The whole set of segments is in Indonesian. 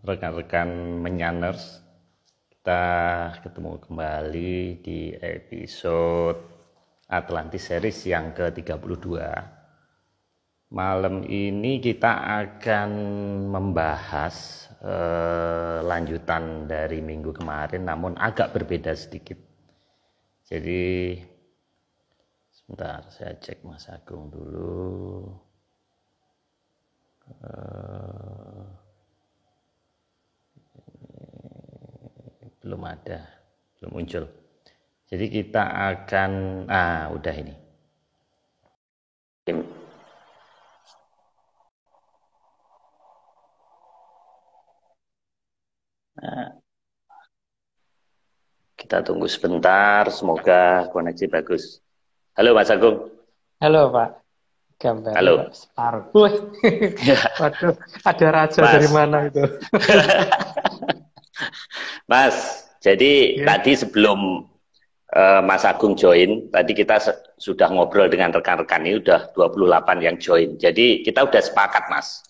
rekan-rekan Menyaners, kita ketemu kembali di episode Atlantis Series yang ke-32. Malam ini kita akan membahas lanjutan dari minggu kemarin, namun agak berbeda sedikit. Jadi sebentar, saya cek Mas Agung dulu. Belum ada, belum muncul. Jadi kita akan, udah ini. Nah, kita tunggu sebentar, semoga koneksi bagus. Halo Mas Agung. Halo Pak, gambarnya Halo. Pak separuh. Waduh, ada raja Mas. dari mana itu? Mas, jadi tadi sebelum Mas Agung join, tadi kita sudah ngobrol dengan rekan-rekan, ini udah 28 yang join. Jadi kita udah sepakat Mas.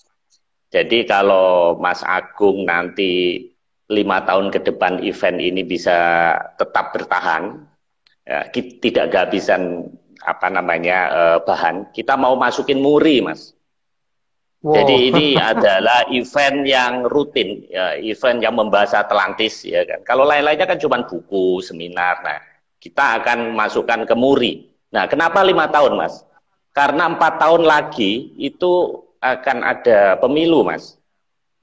Jadi kalau Mas Agung nanti 5 tahun ke depan event ini bisa tetap bertahan, ya, tidak kehabisan bahan, kita mau masukin muri Mas. Wow. Jadi ini adalah event yang rutin, ya, event yang membahas Atlantis, ya kan. Kalau lain-lainnya kan cuma buku, seminar. Nah, kita akan masukkan ke muri. Nah, kenapa 5 tahun, Mas? Karena 4 tahun lagi itu akan ada pemilu, Mas.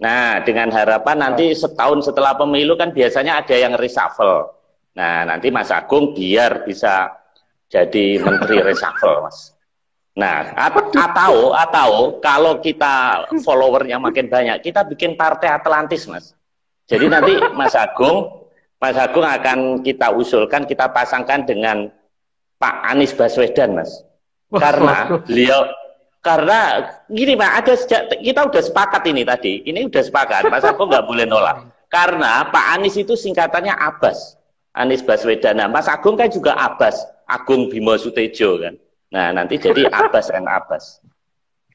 Nah, dengan harapan nanti setahun setelah pemilu kan biasanya ada yang reshuffle. Nah, nanti Mas Agung biar bisa jadi menteri reshuffle, Mas. Nah, atau kalau kita followernya makin banyak, kita bikin partai Atlantis, Mas. Jadi nanti Mas Agung akan kita usulkan, kita pasangkan dengan Pak Anies Baswedan, Mas. Karena gini, Pak, kita udah sepakat ini tadi. Ini udah sepakat, Mas Agung nggak boleh nolak. Karena Pak Anies itu singkatannya Abbas, Anies Baswedan. Nah, Mas Agung kan juga Abbas, Agung Bimo Sutejo kan. Nah, nanti jadi Abbas and Abbas.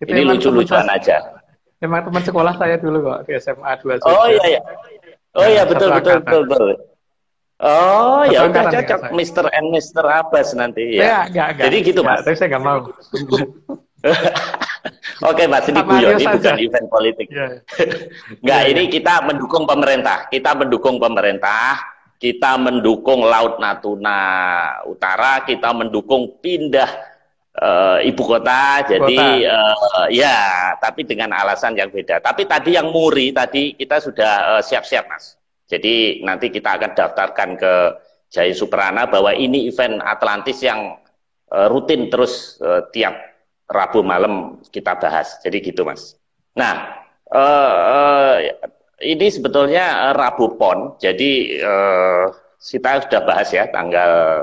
Ini lucu-lucuan aja. Memang teman sekolah saya dulu kok di SMA 2. Oh iya. Oh iya, betul. Oh ya, udah cocok Mr. and Mr. Abbas nanti ya. Enggak. Jadi gitu, Mas. Tapi saya nggak mau. Oke, Mas, ini guyon, ini bukan event politik. Enggak, ini kita mendukung pemerintah. Kita mendukung Laut Natuna Utara, kita mendukung pindah ibu kota, jadi ya, tapi dengan alasan yang beda. Tapi tadi yang muri, tadi kita sudah siap-siap, Mas. Jadi nanti kita akan daftarkan ke Jaya Suprana bahwa ini event Atlantis yang rutin terus tiap Rabu malam kita bahas. Jadi gitu, Mas. Nah, ini sebetulnya Rabu Pon, jadi kita sudah bahas ya tanggal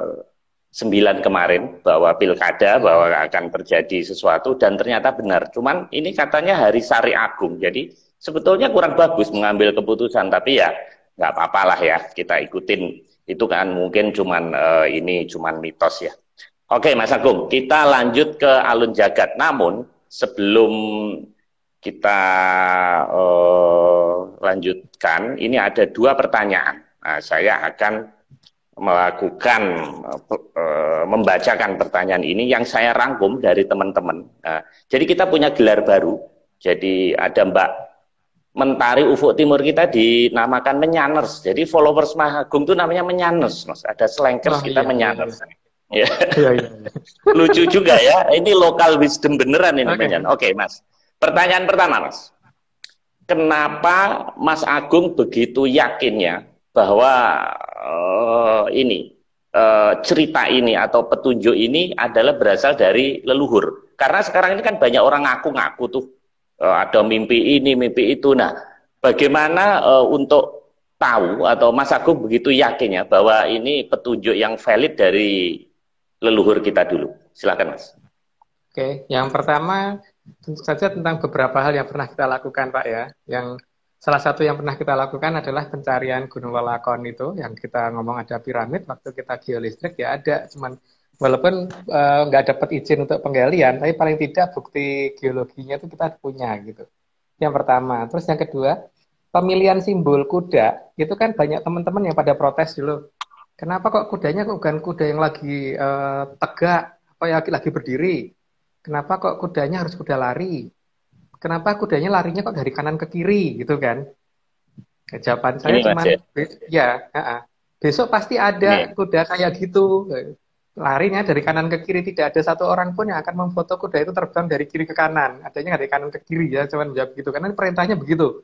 9 kemarin bahwa pilkada, bahwa akan terjadi sesuatu, dan ternyata benar. Cuman ini katanya hari Sari Agung, jadi sebetulnya kurang bagus mengambil keputusan, tapi ya nggak apa-apa lah ya, kita ikutin. Itu kan mungkin ini cuman mitos ya. Oke Mas Agung, kita lanjut ke Alun Jagat. Namun sebelum kita lanjutkan, ini ada 2 pertanyaan. Nah, saya akan membacakan pertanyaan ini yang saya rangkum dari teman-teman. Nah, jadi kita punya gelar baru. Jadi ada Mbak Mentari Ufuk Timur kita dinamakan Menyaners. Jadi followers Mas Agung itu namanya Menyaners, Mas. Ada slankers kita Menyaners. Iya. Lucu juga ya. Ini local wisdom beneran ini. Oke, Mas. Pertanyaan pertama, Mas. Kenapa Mas Agung begitu yakinnya bahwa cerita ini atau petunjuk ini adalah berasal dari leluhur? Karena sekarang ini kan banyak orang ngaku-ngaku tuh ada mimpi ini, mimpi itu. Nah, bagaimana untuk tahu atau Mas Agung begitu yakinnya bahwa ini petunjuk yang valid dari leluhur kita dulu? Silakan, Mas. Oke, yang pertama tentu saja tentang beberapa hal yang pernah kita lakukan, Pak ya. Yang salah satu yang pernah kita lakukan adalah pencarian Gunung Welakon itu, yang kita ngomong ada piramid, waktu kita geolistrik ya ada, cuman walaupun nggak dapat izin untuk penggalian, tapi paling tidak bukti geologinya itu kita punya gitu. Yang pertama. Terus yang kedua, pemilihan simbol kuda itu kan banyak teman-teman yang pada protes dulu. Kenapa kok kudanya kok bukan kuda yang lagi tegak, apa ya lagi berdiri? Kenapa kok kudanya harus kuda lari? Kenapa kudanya larinya kok dari kanan ke kiri gitu kan? Jawaban saya Ini Mas cuman ya. ya, besok pasti ada Ini. kuda kayak gitu. Larinya dari kanan ke kiri, tidak ada satu orang pun yang akan memfoto kuda itu terbang dari kiri ke kanan. Adanya dari kanan ke kiri ya, cuman jawab gitu. Karena perintahnya begitu.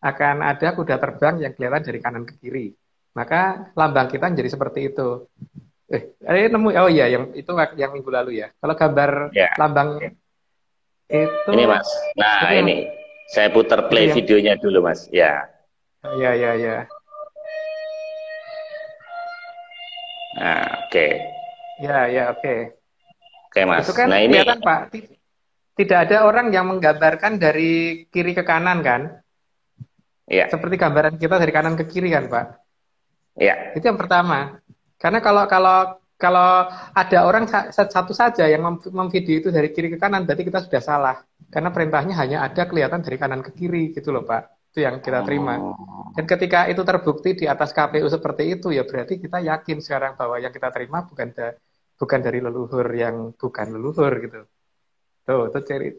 Akan ada kuda terbang yang kelihatan dari kanan ke kiri. Maka lambang kita menjadi seperti itu. Nemu, oh iya, yang itu yang minggu lalu ya. Kalau gambar Ya, lambang itu, ini Mas. itu Nah, yang, ini saya putar itu play yang, videonya dulu Mas. Ya. ya, ya, ya, Nah, oke. ya, ya, oke. Oke Itu Mas. kan Nah, ini kelihatan Pak, tidak ada orang yang menggambarkan dari kiri ke kanan kan? ya, Seperti gambaran kita dari kanan ke kiri kan Pak? ya. Itu yang pertama. Karena kalau ada orang satu saja yang memvideo itu dari kiri ke kanan, berarti kita sudah salah. Karena perintahnya hanya ada kelihatan dari kanan ke kiri gitu loh Pak. Itu yang kita terima. Dan Oh. ketika itu terbukti di atas KPU seperti itu, ya berarti kita yakin sekarang bahwa yang kita terima bukan dari leluhur yang bukan leluhur gitu. Tuh,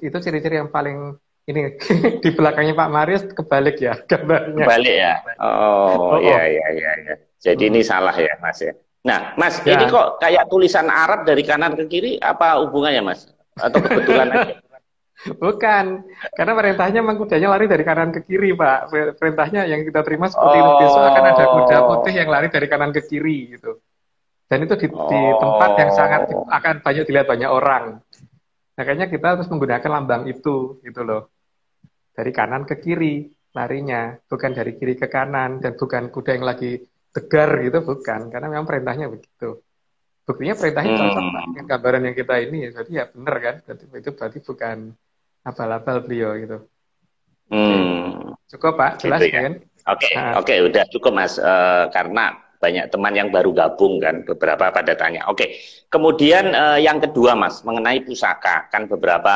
itu ciri-ciri yang paling ini di belakangnya Pak Marius kebalik ya gambarnya. Kebalik ya. Oh, Oh, iya, oh. iya, iya, iya. Jadi ini Hmm. salah ya, Mas ya. Nah, Mas, ini Ya, kok kayak tulisan Arab dari kanan ke kiri, apa hubungannya, Mas? Atau kebetulan aja? bukan. Karena perintahnya memang kudanya lari dari kanan ke kiri, Pak. Perintahnya yang kita terima seperti itu. Besok akan ada kuda putih Oh, yang lari dari kanan ke kiri gitu. Dan itu di tempat yang sangat oh, akan banyak dilihat banyak orang. Makanya kita harus menggunakan lambang itu gitu loh. Dari kanan ke kiri larinya, bukan dari kiri ke kanan dan bukan kuda yang lagi tegar gitu, bukan. Karena memang perintahnya begitu. Buktinya perintahnya cocok Pak dengan hmm, gambaran yang kita ini. Jadi ya benar kan? Itu berarti bukan abal-abal beliau gitu. Oke. hmm, Cukup Pak, gitu jelas ya. kan? Oke, Nah, oke, udah cukup, Mas. Karena banyak teman yang baru gabung kan, beberapa pada tanya. Oke, kemudian yang kedua, Mas, mengenai pusaka. Kan beberapa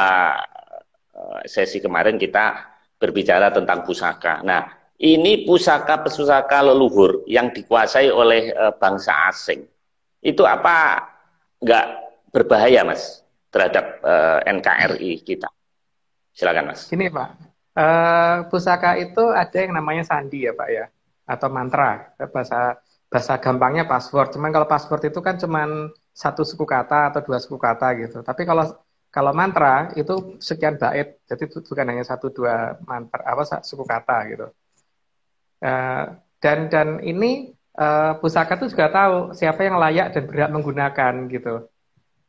sesi kemarin kita berbicara tentang pusaka. Nah, ini pusaka-pusaka leluhur yang dikuasai oleh bangsa asing. Itu apa nggak berbahaya, Mas, terhadap NKRI kita? Silakan, Mas. gini Pak, pusaka itu ada yang namanya sandi ya Pak ya, atau mantra. Bahasa bahasa gampangnya password. Cuman kalau password itu kan cuman satu suku kata atau dua suku kata gitu. Tapi kalau kalau mantra itu sekian bait, jadi itu bukan hanya satu dua mantra apa suku kata gitu. Eh, dan ini pusaka itu juga tahu siapa yang layak dan berhak menggunakan gitu.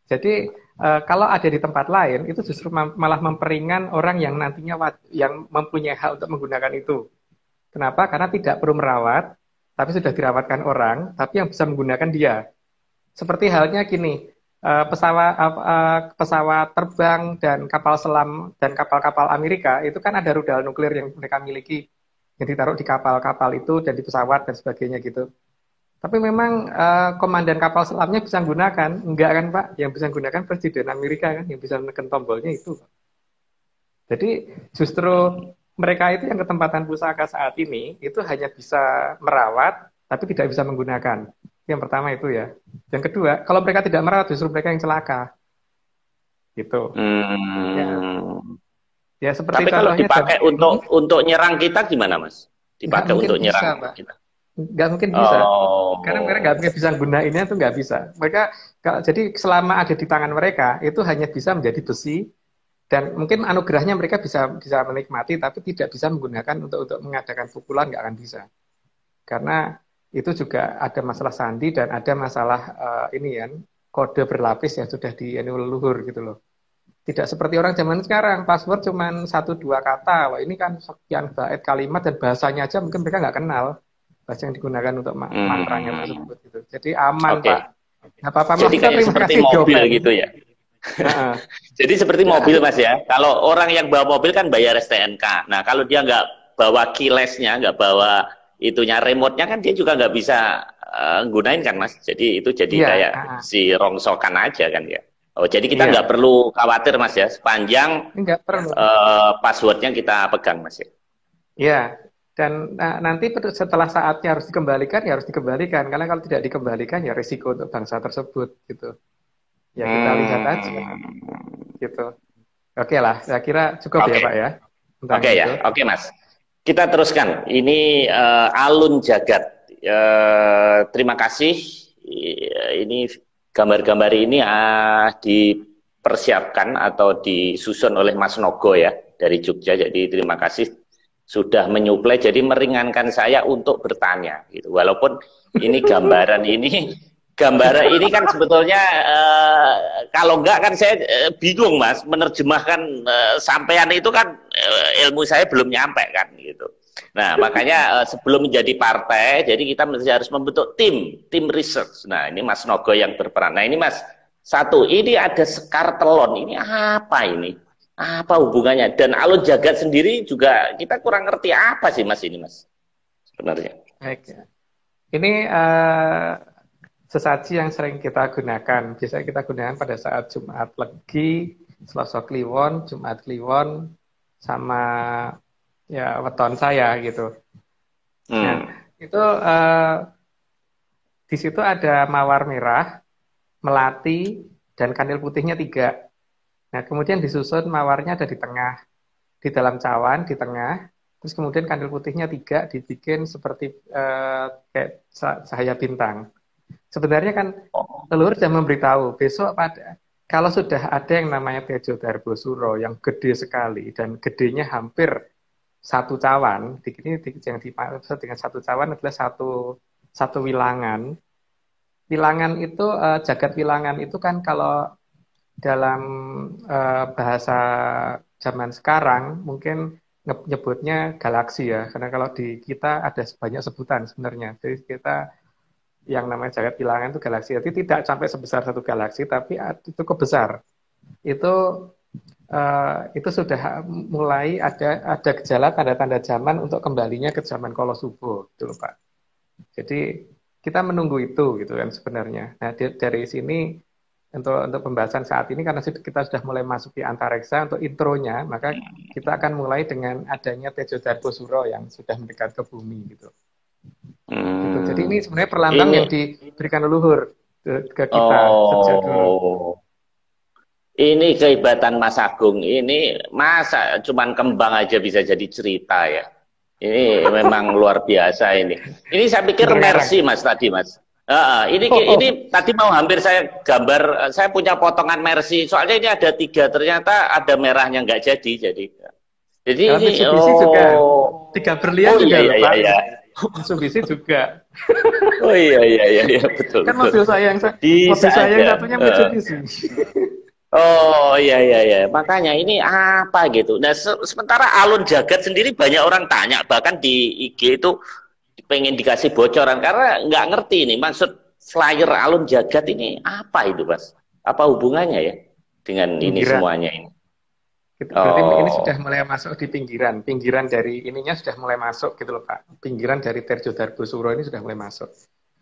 Jadi kalau ada di tempat lain itu justru malah memperingan orang yang nantinya yang mempunyai hak untuk menggunakan itu. Kenapa? Karena tidak perlu merawat, tapi sudah dirawatkan orang, tapi yang bisa menggunakan dia. Seperti halnya gini, pesawat terbang dan kapal selam dan kapal-kapal Amerika itu kan ada rudal nuklir yang mereka miliki yang ditaruh di kapal-kapal itu dan di pesawat dan sebagainya gitu. Tapi memang komandan kapal selamnya bisa menggunakan, enggak kan Pak? Yang bisa menggunakan Presiden Amerika kan, yang bisa menekan tombolnya itu. Jadi justru mereka itu yang ketempatan pusaka saat ini itu hanya bisa merawat, tapi tidak bisa menggunakan. Yang pertama itu ya. Yang kedua, kalau mereka tidak merawat, justru mereka yang celaka. Gitu. Ya, Hmm. ya seperti Tapi kalau contohnya dipakai untuk nyerang kita gimana, Mas? nggak Dipakai mungkin untuk bisa, nyerang Pak. kita. Nggak mungkin bisa. Karena mereka nggak Oh. mungkin bisa gunainnya itu nggak bisa. Mereka jadi selama ada di tangan mereka itu hanya bisa menjadi besi dan mungkin anugerahnya mereka bisa menikmati tapi tidak bisa menggunakan untuk mengadakan pukulan nggak akan bisa. Karena itu juga ada masalah sandi dan ada masalah ini ya kode berlapis yang sudah di leluhur gitu loh. Tidak seperti orang zaman sekarang, password cuma satu dua kata. Wah, ini kan sekian bait kalimat dan bahasanya aja mungkin mereka nggak kenal bahasa yang digunakan untuk mantranya Hmm. tersebut gitu. Jadi aman Oke. Pak. Nggak apa-apa malah Jadi kita kayak terima seperti kasih mobil Gopen. gitu ya. Heeh. Jadi seperti Ya, mobil, Mas ya. Kalau orang yang bawa mobil kan bayar STNK. Nah, kalau dia nggak bawa keyless-nya, nggak bawa itunya, remote-nya kan dia juga nggak bisa gunain kan, Mas. Jadi itu jadi iya, kayak si rongsokan aja kan ya. Oh, jadi kita nggak iya. perlu khawatir, Mas ya. Sepanjang Ini nggak perlu. passwordnya kita pegang, Mas ya. Iya. Dan nanti setelah saatnya harus dikembalikan, ya harus dikembalikan. Karena kalau tidak dikembalikan, ya risiko untuk bangsa tersebut gitu. Ya kita lihat aja gitu. Oke lah, saya kira cukup ya Oke. Pak ya tentang Oke itu. ya, oke Mas. Kita teruskan. Ini alun jagat. Terima kasih. Ini gambar-gambar ini dipersiapkan atau disusun oleh Mas Nogo ya dari Jogja. Jadi terima kasih sudah menyuplai. Jadi meringankan saya untuk bertanya. Gitu. Walaupun ini gambaran ini kan sebetulnya kalau enggak kan saya bingung Mas menerjemahkan sampean itu kan ilmu saya belum nyampe kan gitu. Nah makanya sebelum menjadi partai jadi kita mesti harus membentuk tim research. Nah ini Mas Nogo yang berperan. Nah ini Mas satu ini ada Sekar Telon ini apa ini? Apa hubungannya? Dan alun jagat sendiri juga kita kurang ngerti apa sih Mas ini Mas sebenarnya. Baik. Ini sesaji yang sering kita gunakan. Biasanya kita gunakan pada saat Jumat Legi, Selasa Kliwon, Jumat Kliwon, sama ya weton saya gitu. Nah, itu di situ ada mawar merah, melati, dan kanil putihnya 3. Nah, kemudian disusun mawarnya ada di tengah, di dalam cawan, di tengah. Terus kemudian kandil putihnya 3 dibikin seperti kayak cahaya bintang. Sebenarnya kan leluhur sudah memberitahu besok kalau sudah ada yang namanya Tejo Darbosuro yang gede sekali dan gedenya hampir 1 cawan. Ini yang dimaksud dengan 1 cawan adalah satu wilangan. Wilangan itu jagat wilangan itu kan kalau dalam bahasa zaman sekarang mungkin nyebutnya galaksi ya, karena kalau di kita ada banyak sebutan sebenarnya. Jadi kita yang namanya jagat bilangan itu galaksi. Jadi tidak sampai sebesar 1 galaksi, tapi cukup besar. Itu sudah mulai ada gejala tanda-tanda zaman untuk kembalinya ke zaman Kolosubo, gitu loh Pak. Jadi kita menunggu itu gitu kan sebenarnya. Nah dari sini untuk pembahasan saat ini karena kita sudah mulai masuk di antareksa untuk intronya, maka kita akan mulai dengan adanya Tejo Darbosuro yang sudah mendekat ke bumi gitu. Gitu. Jadi ini sebenarnya perlambang yang diberikan leluhur ke kita sejak dulu. Ini kehebatan Mas Agung. Ini masa cuman kembang aja bisa jadi cerita ya. Ini memang luar biasa ini. Ini saya pikir Mercy Mas tadi Mas. Ini tadi mau hampir saya gambar. Saya punya potongan Mercy. Soalnya ini ada 3 ternyata ada merahnya nggak jadi. Jadi ini Mitsubishi juga 3 berlian juga iya, Pak. Iya. Mitsubishi juga. Oh iya betul. Kan mobil saya yang satunya Mitsubishi. Oh iya. Makanya ini apa gitu. Nah sementara alun jagat sendiri banyak orang tanya bahkan di IG itu pengen dikasih bocoran karena nggak ngerti ini maksud flyer alun jagat ini apa itu Mas? Apa hubungannya ya dengan ini semuanya ini? Berarti ini sudah mulai masuk di pinggiran dari ininya sudah mulai masuk gitu loh Pak. Pinggiran dari Tejo Darbosuro ini sudah mulai masuk.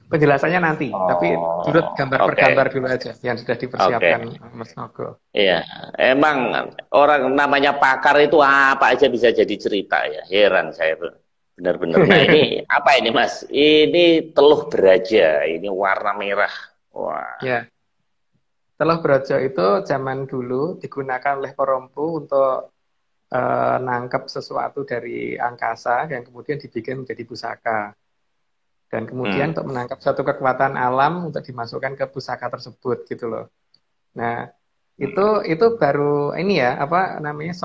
Penjelasannya nanti, tapi turut gambar per gambar dulu aja yang sudah dipersiapkan Mas Nogo. Iya, emang orang namanya pakar itu apa aja bisa jadi cerita ya. Heran saya benar-benar. Nah ini apa ini Mas? Ini teluh beraja, ini warna merah. Wah. Ya. Teluh beraja itu zaman dulu digunakan oleh perompu untuk nangkep sesuatu dari angkasa yang kemudian dibikin menjadi pusaka. Dan kemudian untuk menangkap satu kekuatan alam untuk dimasukkan ke pusaka tersebut gitu loh. Nah, itu baru ini ya, apa namanya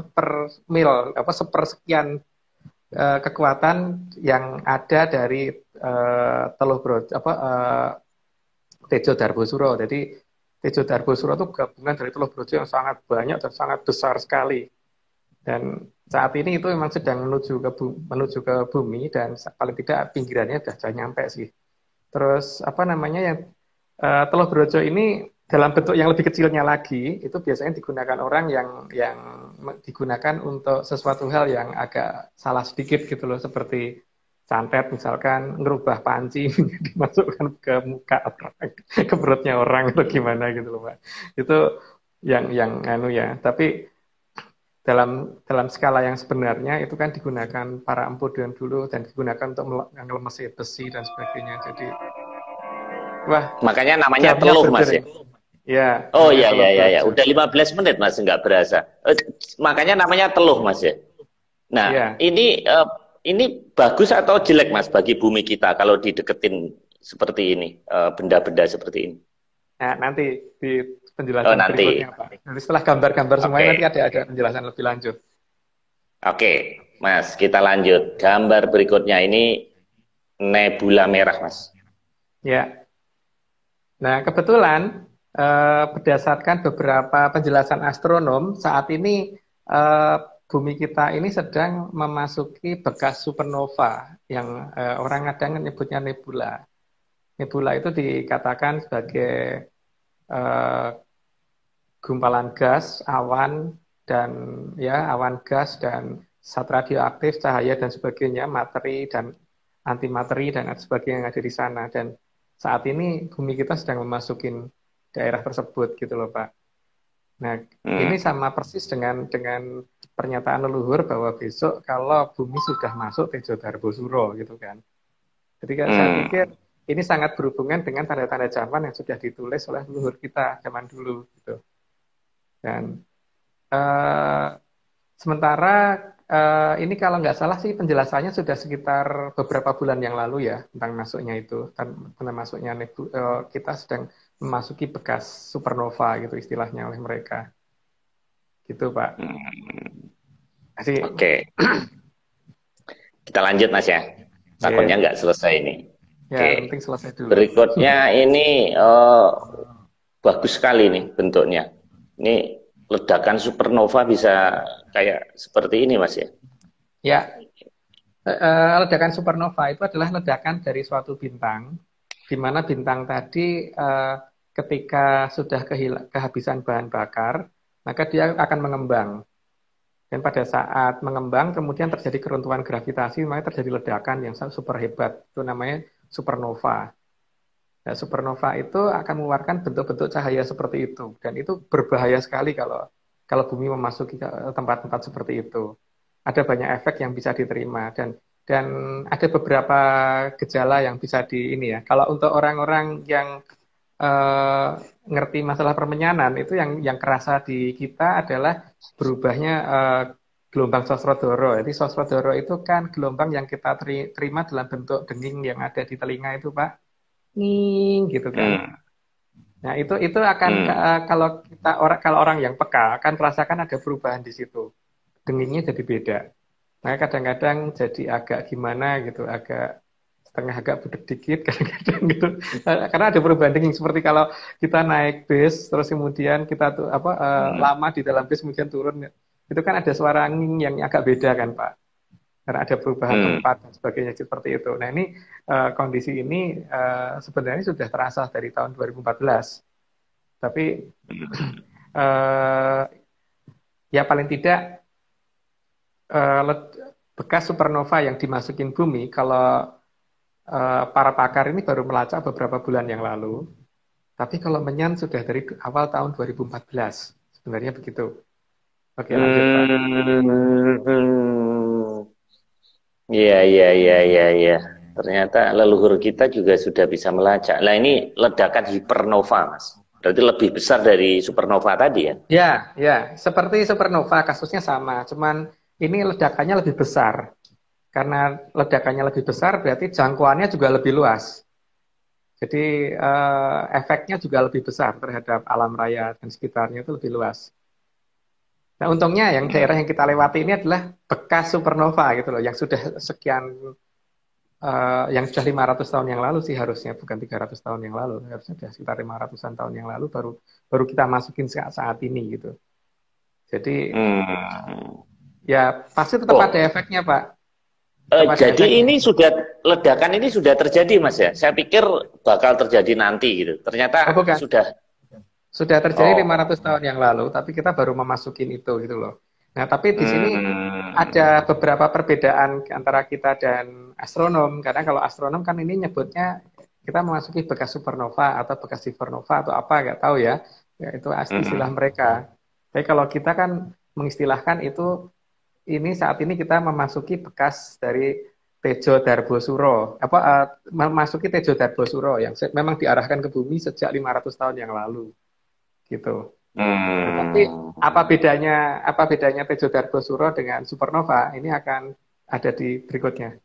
sepersekian kekuatan yang ada dari Teluh Brojo Tejo Darbosuro. Jadi Tejo Darbosuro itu gabungan dari Teluh Brojo yang sangat banyak dan sangat besar sekali. Dan saat ini itu memang sedang menuju ke bumi dan paling tidak pinggirannya sudah nyampe sih. Terus apa namanya yang Teluh Brojo ini dalam bentuk yang lebih kecilnya lagi itu biasanya digunakan orang yang digunakan untuk sesuatu hal yang agak salah sedikit gitu loh, seperti santet misalkan ngerubah panci dimasukkan ke muka orang, ke perutnya orang atau gimana gitu loh Pak. Itu yang anu ya, tapi dalam skala yang sebenarnya itu kan digunakan para empu dulu dan digunakan untuk ngelemesi besi dan sebagainya. Jadi, wah, Makanya namanya jamnya teluh, Mas ya. berdering. Ya, Oh namanya iya teluh iya iya ya. belajar. Udah 15 menit Mas, nggak berasa. Makanya namanya teluh, Mas ya. Nah, Ya, ini bagus atau jelek Mas bagi bumi kita kalau dideketin seperti ini, benda-benda seperti ini. nah, nanti di Oh penjelasan nanti. berikutnya, Pak. Nanti setelah gambar-gambar semuanya nanti Oke. ada penjelasan lebih lanjut. Oke, Mas, kita lanjut. Gambar berikutnya ini nebula merah, Mas. Ya, nah kebetulan berdasarkan beberapa penjelasan astronom saat ini eh, bumi kita ini sedang memasuki bekas supernova yang orang kadang menyebutnya nebula. Nebula itu dikatakan sebagai eh, gumpalan gas, awan dan ya awan gas dan zat radioaktif, cahaya dan sebagainya, materi dan antimateri dan sebagainya yang ada di sana. Dan saat ini bumi kita sedang memasukin daerah tersebut gitu loh Pak. Nah, ini Hmm. sama persis dengan pernyataan leluhur bahwa besok kalau bumi sudah masuk Tejo Darbo Suro gitu kan. Jadi saya Hmm. pikir ini sangat berhubungan dengan tanda-tanda zaman yang sudah ditulis oleh leluhur kita zaman dulu gitu. Dan Eh, sementara ini kalau nggak salah sih penjelasannya sudah sekitar beberapa bulan yang lalu ya tentang masuknya itu, tentang masuknya kita sedang memasuki bekas supernova gitu istilahnya oleh mereka, gitu Pak. Hmm. Jadi, Oke, kita lanjut Mas ya. Takutnya ya, nggak selesai ini. ya, Oke, yang penting selesai dulu. berikutnya ini bagus sekali nih bentuknya. Ini ledakan supernova bisa kayak seperti ini Mas ya. Ya, ledakan supernova itu adalah ledakan dari suatu bintang, di mana bintang tadi ketika sudah kehabisan bahan bakar, maka dia akan mengembang. Dan pada saat mengembang, kemudian terjadi keruntuhan gravitasi, maka terjadi ledakan yang super hebat. Itu namanya supernova. Nah, supernova itu akan mengeluarkan bentuk-bentuk cahaya seperti itu. Dan itu berbahaya sekali kalau bumi memasuki tempat-tempat seperti itu. Ada banyak efek yang bisa diterima dan ada beberapa gejala yang bisa di ini ya. Kalau untuk orang-orang yang eh, ngerti masalah permenyanan itu yang kerasa di kita adalah berubahnya gelombang sosrodoro. Jadi sosrodoro itu kan gelombang yang kita terima dalam bentuk denging yang ada di telinga itu, Pak. Ning gitu kan. Hmm. Nah, itu akan Hmm. kalau orang yang peka akan merasakan ada perubahan di situ. Dengingnya jadi beda. Nah, kadang-kadang jadi agak gimana gitu, agak budek dikit kadang-kadang gitu. Karena ada perubahan dingin seperti kalau kita naik bis terus kemudian kita tuh Hmm. lama di dalam bis kemudian turun itu kan ada suara angin yang agak beda kan Pak. Karena ada perubahan Hmm. tempat dan sebagainya seperti itu. Nah, ini kondisi ini sebenarnya sudah terasa dari tahun 2014. Tapi Hmm. eh, ya paling tidak bekas supernova yang dimasukin bumi kalau para pakar ini baru melacak beberapa bulan yang lalu. Tapi kalau menyan sudah dari awal tahun 2014. Sebenarnya begitu. Oke, lanjut, Pak. Hmm. Iya, iya, iya, iya, iya. Ternyata leluhur kita juga sudah bisa melacak. Nah, ini ledakan hipernova, Mas. Berarti lebih besar dari supernova tadi ya? Ya, ya, seperti supernova kasusnya sama, cuman ini ledakannya lebih besar. Karena ledakannya lebih besar berarti jangkauannya juga lebih luas. Jadi efeknya juga lebih besar terhadap alam raya dan sekitarnya itu lebih luas. Nah, untungnya yang daerah yang kita lewati ini adalah bekas supernova gitu loh, yang sudah sekian yang sudah 500 tahun yang lalu sih harusnya, bukan 300 tahun yang lalu, harusnya sudah sekitar 500-an tahun yang lalu baru baru kita masukin saat ini gitu. Jadi Hmm. ya pasti tetap ada Oh, efeknya Pak, tetap ada jadi efeknya. ini sudah ledakan ini sudah terjadi, Mas ya? Saya pikir bakal terjadi nanti gitu. Oh Ternyata bukan, sudah. sudah terjadi Oh. 500 tahun yang lalu, tapi kita baru memasukin itu gitu loh. Nah, tapi di sini ada Hmm. beberapa perbedaan antara kita dan astronom, karena kalau astronom kan ini nyebutnya kita memasuki bekas supernova atau bekas supernova atau apa nggak tahu ya, ya itu istilah Hmm. mereka. Tapi kalau kita kan mengistilahkan itu ini saat ini kita memasuki bekas dari Tejo Darbosuro, memasuki Tejo Darbosuro yang memang diarahkan ke bumi sejak 500 tahun yang lalu, gitu. Nah, tapi apa bedanya Tejo Darbosuro dengan supernova? Ini akan ada di berikutnya.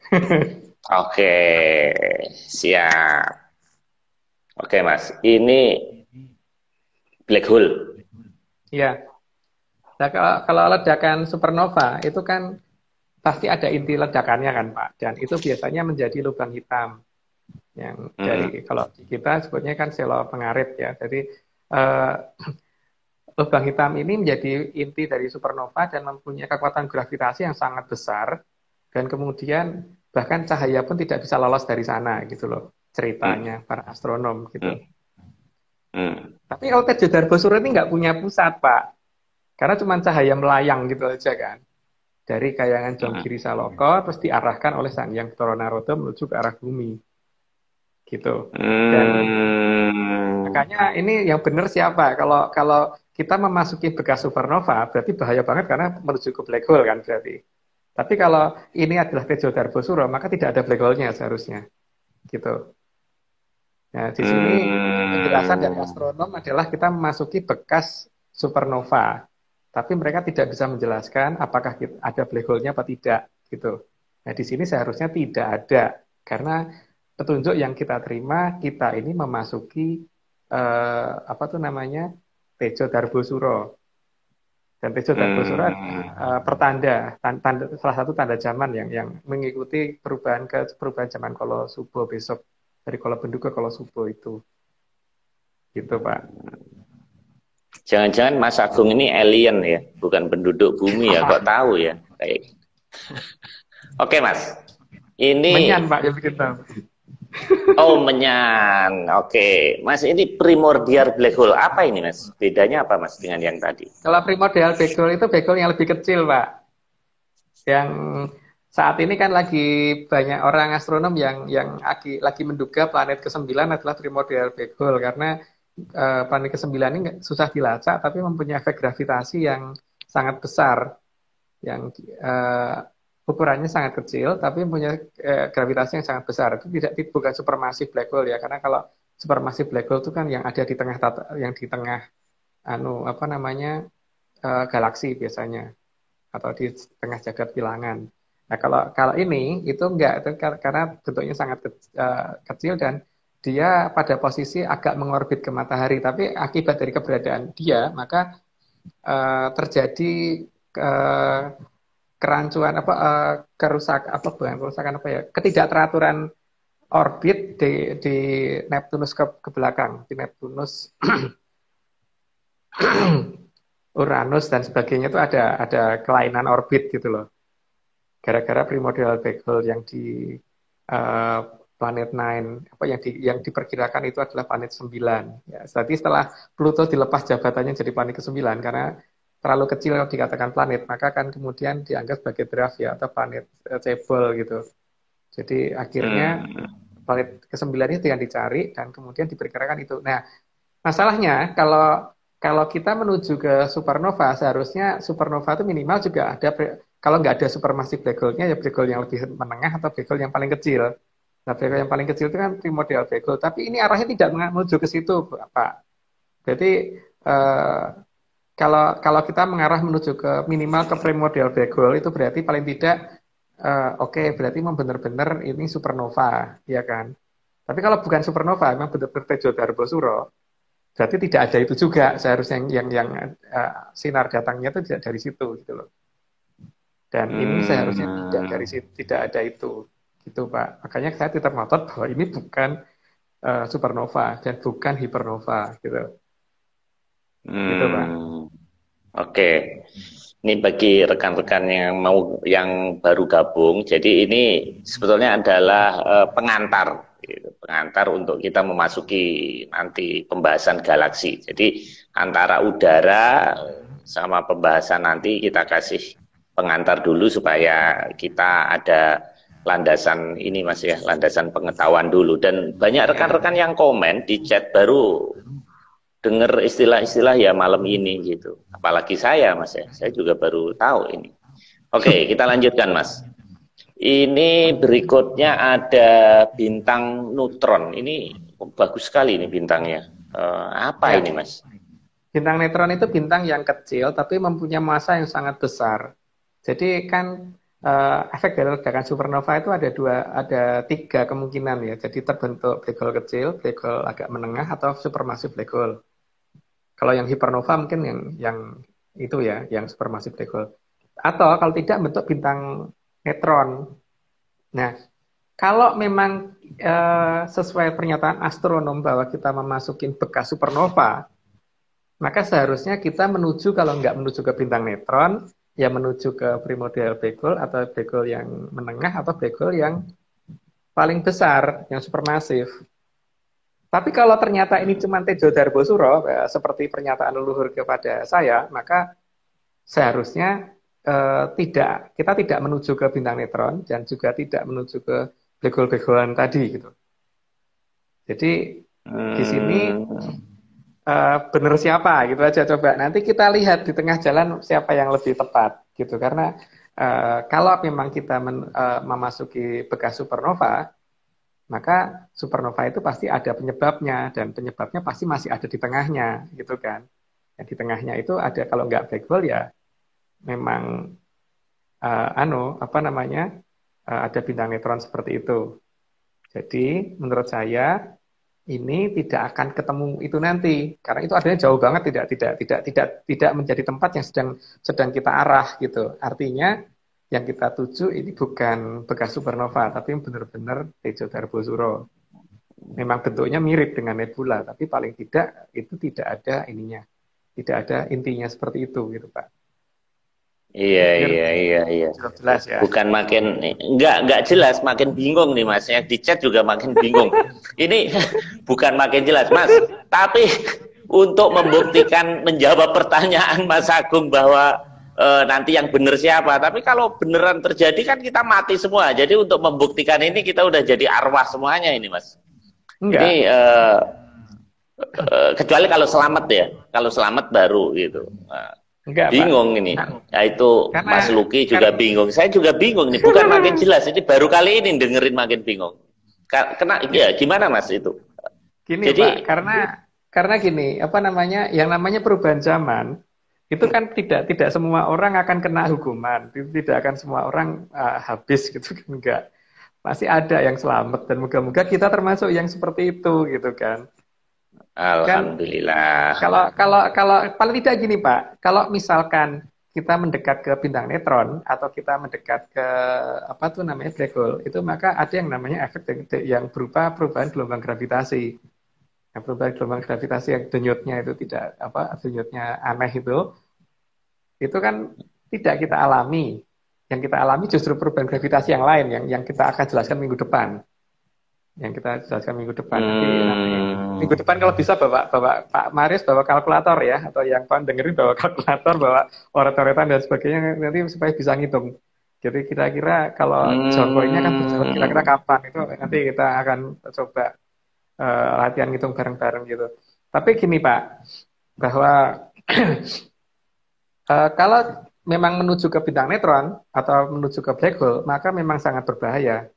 Oke, siap. Oke, Mas. Ini black hole. Iya. Nah, kalau ledakan supernova itu kan pasti ada inti ledakannya kan, Pak. Dan itu biasanya menjadi lubang hitam. Yang kalau di kita sebutnya kan selo pengarit ya. Jadi lubang hitam ini menjadi inti dari supernova dan mempunyai kekuatan gravitasi yang sangat besar. Dan kemudian bahkan cahaya pun tidak bisa lolos dari sana gitu loh. Ceritanya para astronom gitu. Tapi kalau Tejo Darbosuro ini nggak punya pusat, Pak. Karena cuma cahaya melayang gitu aja kan. Dari kayangan Jonggiri Saloka terus diarahkan oleh Sang Hyang Bathara Narada menuju ke arah bumi. Gitu. Dan makanya ini yang benar siapa? Kalau kita memasuki bekas supernova berarti bahaya banget karena menuju ke black hole kan berarti. Tapi kalau ini adalah Tejo Darbosuro maka tidak ada black hole-nya seharusnya. Gitu. Nah, di sini penjelasan dari astronom adalah kita memasuki bekas supernova. Tapi mereka tidak bisa menjelaskan apakah ada black hole-nya apa tidak gitu. Nah, di sini seharusnya tidak ada karena petunjuk yang kita terima kita ini memasuki Tejo Darbosuro. Dan Tejo Darbosuro pertanda salah satu tanda zaman yang mengikuti perubahan zaman Kala Subo besok dari Kala Bendu ke Kala Subo itu. Gitu, Pak. Jangan-jangan Mas Agung ini alien ya, bukan penduduk bumi ya, kok tahu ya? Kayak. Oke, Mas. Ini Menyan, Pak, yang bikin tahu. Oh, menyan. Oke. Mas, ini primordial black hole. Apa ini, Mas? Bedanya apa, Mas, dengan yang tadi? Kalau primordial black hole itu black hole yang lebih kecil, Pak. Yang saat ini kan lagi banyak orang astronom yang lagi menduga planet ke-9 adalah primordial black hole karena planet ke-9 ini susah dilacak tapi mempunyai efek gravitasi yang sangat besar yang ukurannya sangat kecil tapi mempunyai gravitasi yang sangat besar. Itu bukan supermassive black hole ya, karena kalau supermassive black hole itu kan yang ada di tengah galaksi biasanya atau di tengah jagat bilangan. Nah, kalau ini itu enggak, itu karena bentuknya sangat kecil dan dia pada posisi agak mengorbit ke matahari, tapi akibat dari keberadaan dia, maka terjadi kerancuan ketidakteraturan orbit di Neptunus ke belakang, di Neptunus, Uranus dan sebagainya itu ada kelainan orbit gitu loh. Gara-gara primordial black hole yang di planet 9 yang diperkirakan itu adalah planet 9 ya. Jadi setelah Pluto dilepas jabatannya jadi planet ke-9 karena terlalu kecil kalau dikatakan planet, maka kan kemudian dianggap sebagai dwarf ya atau planet cebol gitu. Jadi akhirnya planet ke-9 itu yang dicari dan kemudian diperkirakan itu. Nah, masalahnya kalau kita menuju ke supernova, seharusnya supernova itu minimal juga ada, kalau nggak ada supermassive black hole-nya ya black hole yang lebih menengah atau black hole yang paling kecil. Nah, black hole yang paling kecil itu kan primordial black hole, tapi ini arahnya tidak menuju ke situ, Pak. Jadi kalau kita mengarah menuju ke minimal ke primordial black hole itu berarti paling tidak berarti memang benar-benar ini supernova, ya kan? Tapi kalau bukan supernova, memang benar-benar Tejo Darbosuro, berarti tidak ada itu juga seharusnya yang sinar datangnya itu tidak dari situ gitu loh. Dan ini seharusnya tidak ada itu, gitu Pak. Makanya saya tetap ngotot bahwa ini bukan supernova dan bukan hipernova, gitu. Gitu Pak. Oke. Ini bagi rekan-rekan yang baru gabung. Jadi ini sebetulnya adalah pengantar. Pengantar untuk kita memasuki nanti pembahasan galaksi. Jadi antara udara sama pembahasan nanti kita kasih pengantar dulu supaya kita ada landasan ini Mas ya, landasan pengetahuan dulu. Dan banyak rekan-rekan yang komen di chat baru dengar istilah-istilah ya malam ini gitu. Apalagi saya Mas ya, saya juga baru tahu ini. Oke, kita lanjutkan Mas. Ini berikutnya ada bintang neutron. Ini bagus sekali ini bintangnya. Apa Ya, ini Mas? bintang neutron itu bintang yang kecil tapi mempunyai massa yang sangat besar. Jadi kan efek dari ledakan supernova itu ada tiga kemungkinan ya. Jadi terbentuk black hole kecil, black hole agak menengah, atau supermassive black hole. Kalau yang hypernova mungkin yang itu ya, yang supermassive black hole. Atau kalau tidak bentuk bintang neutron. Nah, kalau memang sesuai pernyataan astronom bahwa kita memasukin bekas supernova, maka seharusnya kita menuju, kalau nggak menuju ke bintang neutron, ya menuju ke primordial black hole atau black hole yang menengah atau black hole yang paling besar, yang supermasif. Tapi kalau ternyata ini cuma Tejo Darbosuro, seperti pernyataan leluhur kepada saya, maka seharusnya kita tidak menuju ke bintang neutron dan juga tidak menuju ke black hole tadi gitu. Jadi di sini benar siapa gitu aja, coba nanti kita lihat di tengah jalan siapa yang lebih tepat gitu, karena kalau memang kita memasuki bekas supernova, maka supernova itu pasti ada penyebabnya, dan penyebabnya pasti masih ada di tengahnya gitu kan. Dan di tengahnya itu ada, kalau nggak black hole ya memang ada bintang neutron seperti itu. Jadi menurut saya ini tidak akan ketemu itu nanti, karena itu adanya jauh banget, tidak menjadi tempat yang sedang kita arah gitu. Artinya yang kita tuju ini bukan bekas supernova, tapi benar-benar Tejo Darbosuro. Memang bentuknya mirip dengan nebula, tapi paling tidak itu tidak ada ininya, tidak ada intinya seperti itu gitu Pak. Iya. Jelas ya. Bukan makin nggak jelas, makin bingung nih Mas. Yang di chat juga makin bingung. Ini bukan makin jelas Mas, tapi untuk membuktikan, menjawab pertanyaan Mas Agung bahwa nanti yang benar siapa. Tapi kalau beneran terjadi kan kita mati semua. Jadi untuk membuktikan ini kita udah jadi arwah semuanya ini Mas. Enggak. Ini kecuali kalau selamat ya, kalau selamat baru gitu. Enggak, bingung Pak. ini. Ya itu Mas Luki juga bingung. Saya juga bingung nih. Bukan makin jelas. Ini baru kali ini dengerin makin bingung. Ya gimana Mas itu? Gini Pak, karena gini, yang namanya perubahan zaman itu kan tidak semua orang akan kena hukuman, tidak akan semua orang habis gitu kan, enggak. Pasti ada yang selamat, dan moga-moga kita termasuk yang seperti itu gitu kan. Alhamdulillah. Kalau paling tidak gini Pak, kalau misalkan kita mendekat ke bintang neutron atau kita mendekat ke black hole, itu maka ada yang namanya efek yang berupa perubahan gelombang gravitasi. Nah, perubahan gelombang gravitasi yang denyutnya itu denyutnya aneh itu kan tidak kita alami. Yang kita alami justru perubahan gravitasi yang lain yang kita akan jelaskan minggu depan. Nanti minggu depan kalau bisa bawa Pak Marius bawa kalkulator ya, atau yang dengerin bawa kalkulator, bawa oret-oretan dan sebagainya, nanti supaya bisa ngitung. Jadi kira-kira kalau Jokowi-nya kan kira-kira kapan, itu nanti kita akan coba latihan ngitung bareng-bareng gitu. Tapi gini Pak, bahwa kalau memang menuju ke bintang neutron atau menuju ke black hole, maka memang sangat berbahaya.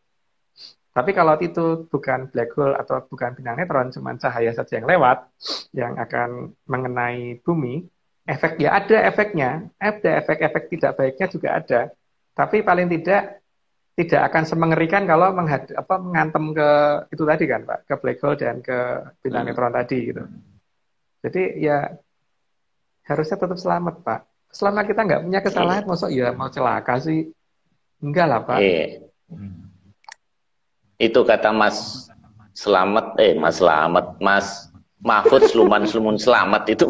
Tapi kalau itu bukan black hole atau bukan bintang neutron, cuma cahaya saja yang lewat, yang akan mengenai bumi, ada efeknya, ada efek-efek tidak baiknya juga ada. Tapi paling tidak akan semengerikan kalau mengantem ke itu tadi kan Pak, ke black hole dan ke bintang neutron tadi gitu. Jadi ya harusnya tetap selamat Pak. Selama kita nggak punya kesalahan, masuk ya mau celaka sih? Enggak lah Pak. Itu kata Mas Mahfud Sluman Selamat itu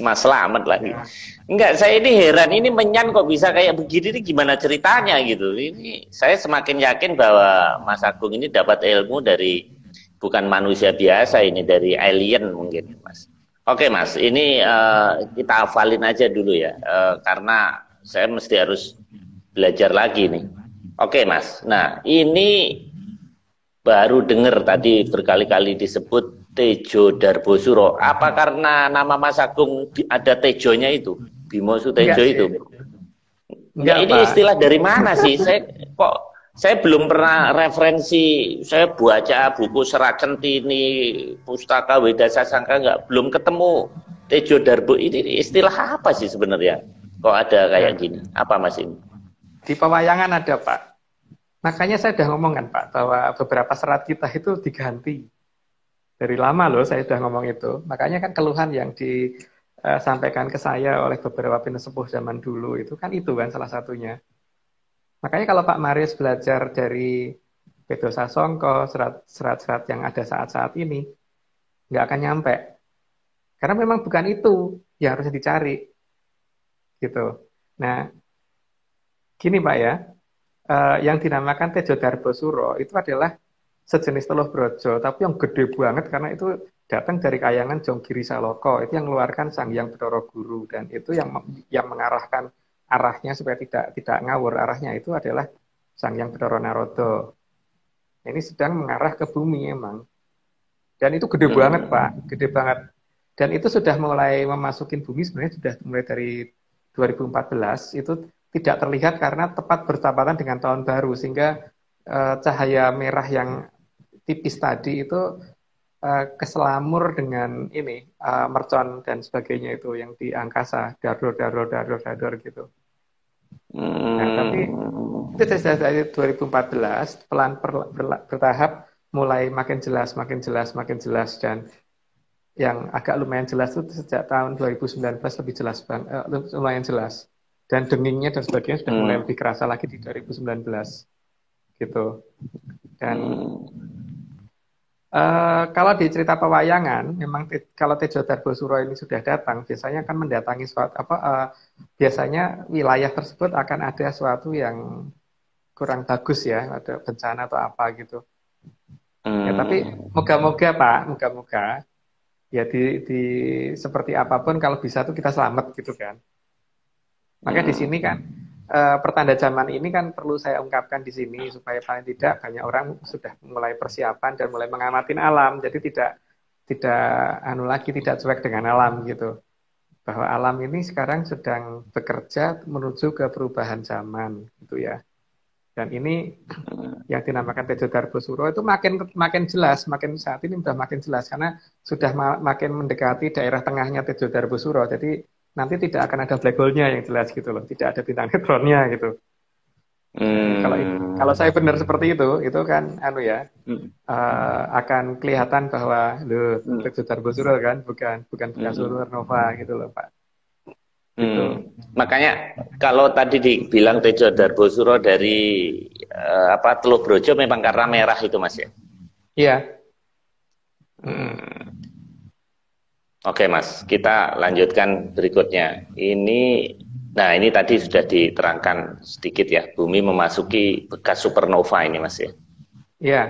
Mas Selamat lagi. Enggak, saya ini heran, ini Menyan kok bisa kayak begini, ini gimana ceritanya gitu. Ini saya semakin yakin bahwa Mas Agung ini dapat ilmu dari bukan manusia biasa, ini dari alien mungkin Mas. Oke Mas, ini kita hafalin aja dulu ya, karena saya mesti harus belajar lagi nih. Oke Mas, nah ini baru dengar tadi berkali-kali disebut Tejo Darbosuro. Apa karena nama Mas Agung ada Tejonya itu? Bimo Sutejo itu? Enggak, Ya ini Pak. istilah dari mana sih? Saya belum pernah referensi. Saya baca buku Serat Centini, Pustaka Weda Sasangka, belum ketemu Tejo Darbo. Ini istilah apa sih sebenarnya? Kok ada kayak gini? Apa Mas ini? Di pewayangan ada, Pak. Makanya saya sudah ngomong kan, Pak, bahwa beberapa serat kita itu diganti. Dari lama loh saya sudah ngomong itu. Makanya kan keluhan yang disampaikan ke saya oleh beberapa penesepuh zaman dulu itu kan salah satunya. Makanya kalau Pak Marius belajar dari Bedo Sasongko, serat-serat yang ada saat-saat ini, nggak akan nyampe. Karena memang bukan itu yang harus dicari. Gitu. Nah, gini Pak ya, yang dinamakan Tejo Darbosuro itu adalah sejenis teluh brojo, tapi yang gede banget karena itu datang dari kayangan Jonggiri Saloko, itu yang mengeluarkan Sang Hyang Bathara Guru, dan itu yang mengarahkan arahnya supaya tidak ngawur, arahnya itu adalah Sang Hyang Bathara Narodo. Ini sedang mengarah ke bumi emang. Dan itu gede banget Pak, gede banget. Dan itu sudah mulai memasukin bumi sebenarnya sudah mulai dari 2014, itu tidak terlihat karena tepat bertepatan dengan tahun baru, sehingga cahaya merah yang tipis tadi itu keselamur dengan ini mercon dan sebagainya itu yang di angkasa, dador gitu. Nah, tapi itu dari 2014 pelan bertahap mulai makin jelas, dan yang agak lumayan jelas itu sejak tahun 2019 lebih jelas lumayan jelas, dan dengingnya dan sebagainya sudah mulai lebih kerasa lagi di 2019 gitu. Dan kalau di cerita pewayangan, memang kalau Tejo Darbosuro ini sudah datang, biasanya akan mendatangi biasanya wilayah tersebut akan ada suatu yang kurang bagus ya, ada bencana atau apa gitu. Ya, tapi moga-moga Pak, moga-moga ya di seperti apapun kalau bisa tuh kita selamat gitu kan. Maka di sini kan pertanda zaman ini kan perlu saya ungkapkan di sini supaya paling tidak banyak orang sudah mulai persiapan dan mulai mengamati alam, jadi tidak cuek dengan alam gitu, bahwa alam ini sekarang sedang bekerja menuju ke perubahan zaman gitu ya. Dan ini yang dinamakan Tejo Darbosuro itu makin jelas, makin saat ini sudah makin jelas karena sudah makin mendekati daerah tengahnya Tejo Darbosuro, jadi nanti tidak akan ada black hole-nya yang jelas gitu loh, tidak ada bintang neutronnya gitu. Kalau saya benar seperti itu kan akan kelihatan bahwa Tejo Darbosuro kan bukan supernova gitu loh Pak. Gitu. Makanya kalau tadi dibilang Tejo Darbosuro dari Teluk Brojo memang karena merah itu Mas ya? Iya. Oke Mas, kita lanjutkan berikutnya. Nah ini tadi sudah diterangkan sedikit ya, bumi memasuki bekas supernova ini Mas ya? Iya,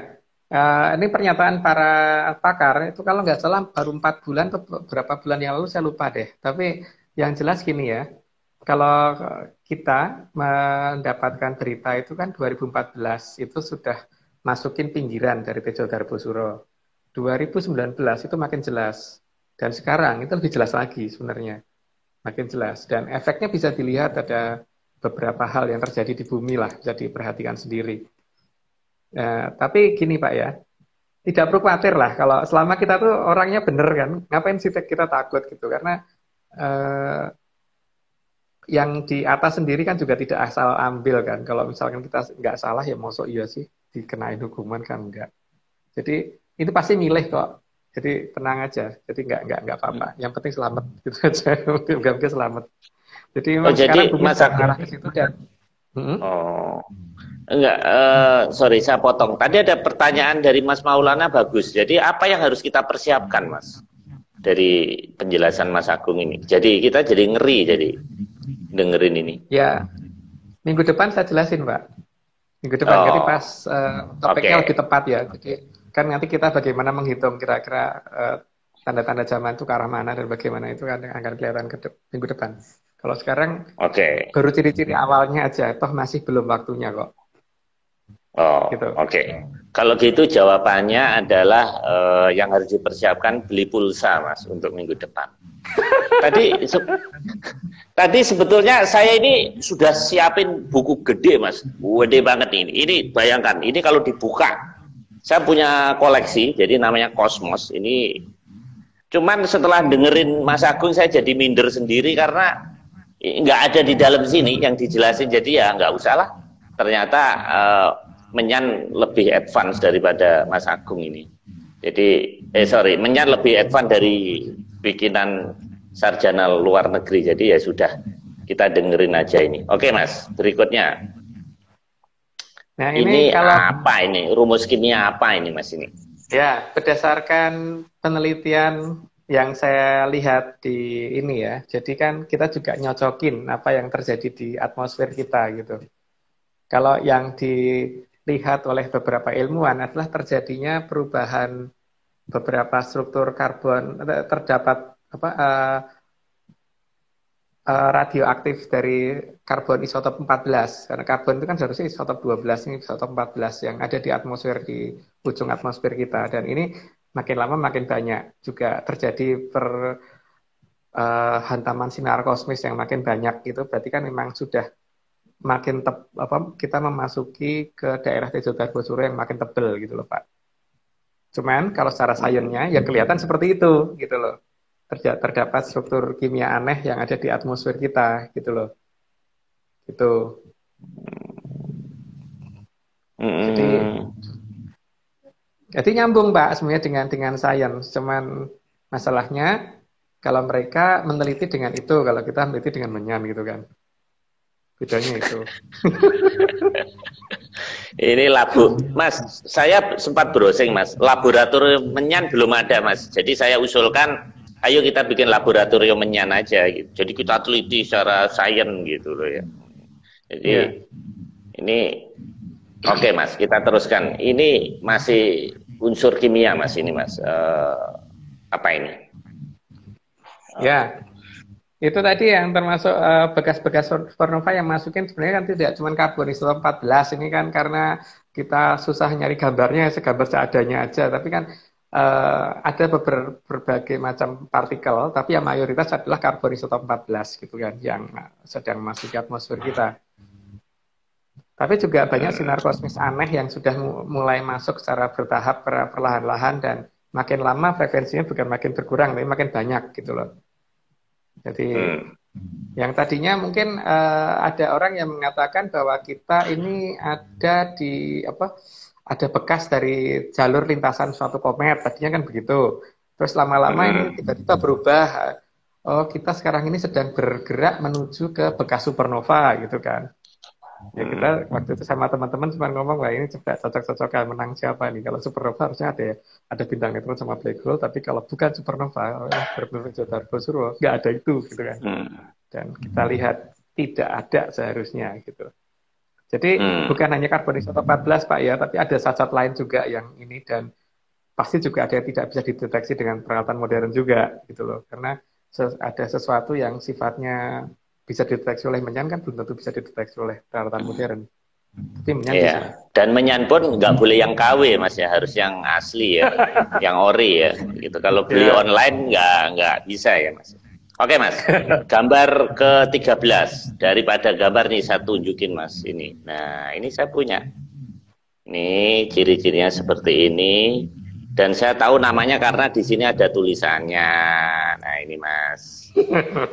ini pernyataan para pakar, itu kalau nggak salah baru 4 bulan atau beberapa bulan yang lalu, saya lupa deh. Tapi yang jelas gini ya, kalau kita mendapatkan berita itu kan 2014, itu sudah masukin pinggiran dari Tejo Darbosuro. 2019 itu makin jelas. Dan sekarang itu lebih jelas lagi sebenarnya, makin jelas. Dan efeknya bisa dilihat ada beberapa hal yang terjadi di bumi lah, bisa diperhatikan sendiri. Tapi gini Pak ya, tidak perlu khawatir lah kalau selama kita tuh orangnya bener kan, ngapain sih kita takut gitu, karena yang di atas sendiri kan juga tidak asal ambil kan. Kalau misalkan kita nggak salah ya mosok iya sih dikenain hukuman kan enggak. Jadi itu pasti milih kok. Jadi tenang aja. Jadi nggak apa-apa. Yang penting selamat gitu aja. Mungkin selamat. Jadi memang sekarang bumi mengarah ke situ dan enggak, sorry saya potong. Tadi ada pertanyaan dari Mas Maulana bagus. Jadi apa yang harus kita persiapkan Mas dari penjelasan Mas Agung ini? Jadi kita jadi ngeri jadi dengerin ini. Ya, minggu depan saya jelasin Pak. Minggu depan jadi pas topiknya lebih tepat ya. Jadi kan nanti kita bagaimana menghitung kira-kira tanda-tanda zaman itu ke arah mana dan bagaimana itu kan akan kelihatan minggu depan. Kalau sekarang baru ciri-ciri awalnya aja, toh masih belum waktunya kok. Oh, gitu. oke. Kalau gitu jawabannya adalah yang harus dipersiapkan beli pulsa, Mas, untuk minggu depan. Tadi tadi sebetulnya saya ini sudah siapin buku gede, Mas. Gede banget ini. Ini bayangkan, ini kalau dibuka, saya punya koleksi, jadi namanya Kosmos. Ini cuman setelah dengerin Mas Agung saya jadi minder sendiri karena nggak ada di dalam sini yang dijelasin. Jadi ya nggak usah lah. Ternyata Menyan lebih advance daripada Mas Agung ini. Jadi sorry, Menyan lebih advance dari bikinan sarjana luar negeri. Jadi ya sudah, kita dengerin aja ini. Oke Mas, berikutnya. Nah, Ini kalau apa ini? Rumus kimia apa ini Mas ini? ya, berdasarkan penelitian yang saya lihat di ini ya, jadi kan kita juga nyocokin apa yang terjadi di atmosfer kita gitu. Kalau yang dilihat oleh beberapa ilmuwan adalah terjadinya perubahan beberapa struktur karbon, terdapat apa radioaktif dari karbon isotop 14. Karena karbon itu kan seharusnya isotop 12, ini isotop 14 yang ada di atmosfer, di ujung atmosfer kita. Dan ini makin lama makin banyak. Juga terjadi hantaman sinar kosmis yang makin banyak gitu. Berarti kan memang sudah makin kita memasuki ke daerah Tejo yang makin tebel gitu loh Pak. Cuman kalau secara sainsnya ya kelihatan seperti itu gitu loh. Terdapat struktur kimia aneh yang ada di atmosfer kita gitu loh. Gitu. Jadi jadi nyambung Pak sebenarnya dengan sains. Cuman masalahnya kalau mereka meneliti dengan itu, kalau kita meneliti dengan menyan gitu kan. Bedanya itu. Ini Mas, saya sempat browsing Mas, laboratorium Menyan belum ada Mas. Jadi saya usulkan, ayo kita bikin laboratorium Menyan aja gitu. Jadi kita teliti secara sains gitu loh ya. Jadi ini oke Mas, kita teruskan. Ini masih unsur kimia Mas ini Mas. Apa ini? Ya, itu tadi yang termasuk bekas-bekas supernova yang masukin sebenarnya kan tidak cuma karbon isotop 14 ini kan karena kita susah nyari gambarnya, segambar seadanya aja. Tapi kan ada berbagai macam partikel, tapi yang mayoritas adalah karbon isotop 14 gitu kan, yang sedang masuk ke atmosfer kita. Tapi juga banyak sinar kosmis aneh yang sudah mulai masuk secara bertahap, perlahan-lahan, dan makin lama frekuensinya bukan makin berkurang, tapi makin banyak gitu loh. Jadi yang tadinya mungkin ada orang yang mengatakan bahwa kita ini ada di ada bekas dari jalur lintasan suatu komet, tadinya kan begitu. Terus lama-lama ini tiba-tiba berubah. Oh, kita sekarang ini sedang bergerak menuju ke bekas supernova gitu kan. Ya kita waktu itu sama teman-teman cuma ngomong, wah ini coba cocok-cocokan menang siapa nih. Kalau supernova harusnya ada bintang neutron sama black hole, tapi kalau bukan supernova, nggak ada itu gitu kan. Dan kita lihat tidak ada seharusnya gitu. Jadi bukan hanya karbon isotop 14 Pak ya, tapi ada zat-zat lain juga yang ini, dan pasti juga ada yang tidak bisa dideteksi dengan peralatan modern juga gitu loh. Karena ada sesuatu yang sifatnya bisa dideteksi oleh menyan kan belum tentu bisa dideteksi oleh peralatan modern. Tapi menyan bisa. Dan menyan pun nggak boleh yang KW Mas ya, harus yang asli ya, yang ori ya. Gitu. Kalau beli online nggak bisa ya Mas. Oke Mas, gambar ke-13 daripada gambar nih saya tunjukin Mas ini. Nah ini saya punya. Ini ciri-cirinya seperti ini. Dan saya tahu namanya karena di sini ada tulisannya. Nah ini Mas.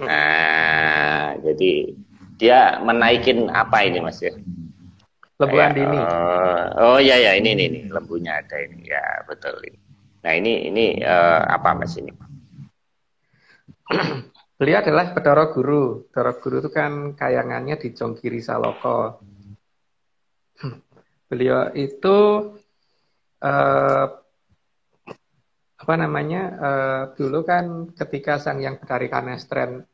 Nah jadi dia menaikin apa ini Mas ya? Lembu Andini. Oh ya ya ini lembunya ada ini ya betul ini. Nah ini apa Mas ini? Beliau adalah Bathara Guru. Bathara Guru itu kan kayangannya di Jonggiri Saloko. Beliau itu dulu kan ketika Sang Hyang Betari Kanestren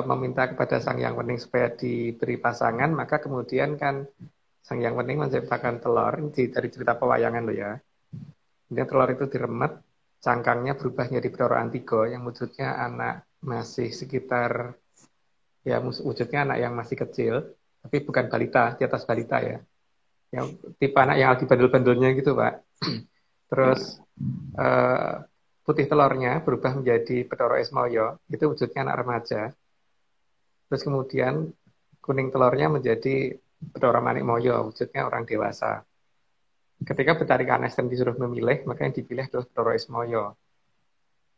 meminta kepada Sang Hyang Wening supaya diberi pasangan, maka kemudian kan Sang Hyang Wening menciptakan telur, ini dari cerita pewayangan loh ya. Kemudian telur itu diremet, cangkangnya berubah menjadi Bathara Antigo yang wujudnya anak masih sekitar, ya wujudnya anak yang masih kecil, tapi bukan balita, di atas balita ya. yang tipe anak yang lagi bandel-bandelnya gitu Pak. Terus putih telurnya berubah menjadi Bathara Ismaya, itu wujudnya anak remaja. Terus kemudian kuning telurnya menjadi Bathara Manikmaya, wujudnya orang dewasa. Ketika Betari Kanesten disuruh memilih, maka yang dipilih adalah Bathara Ismaya.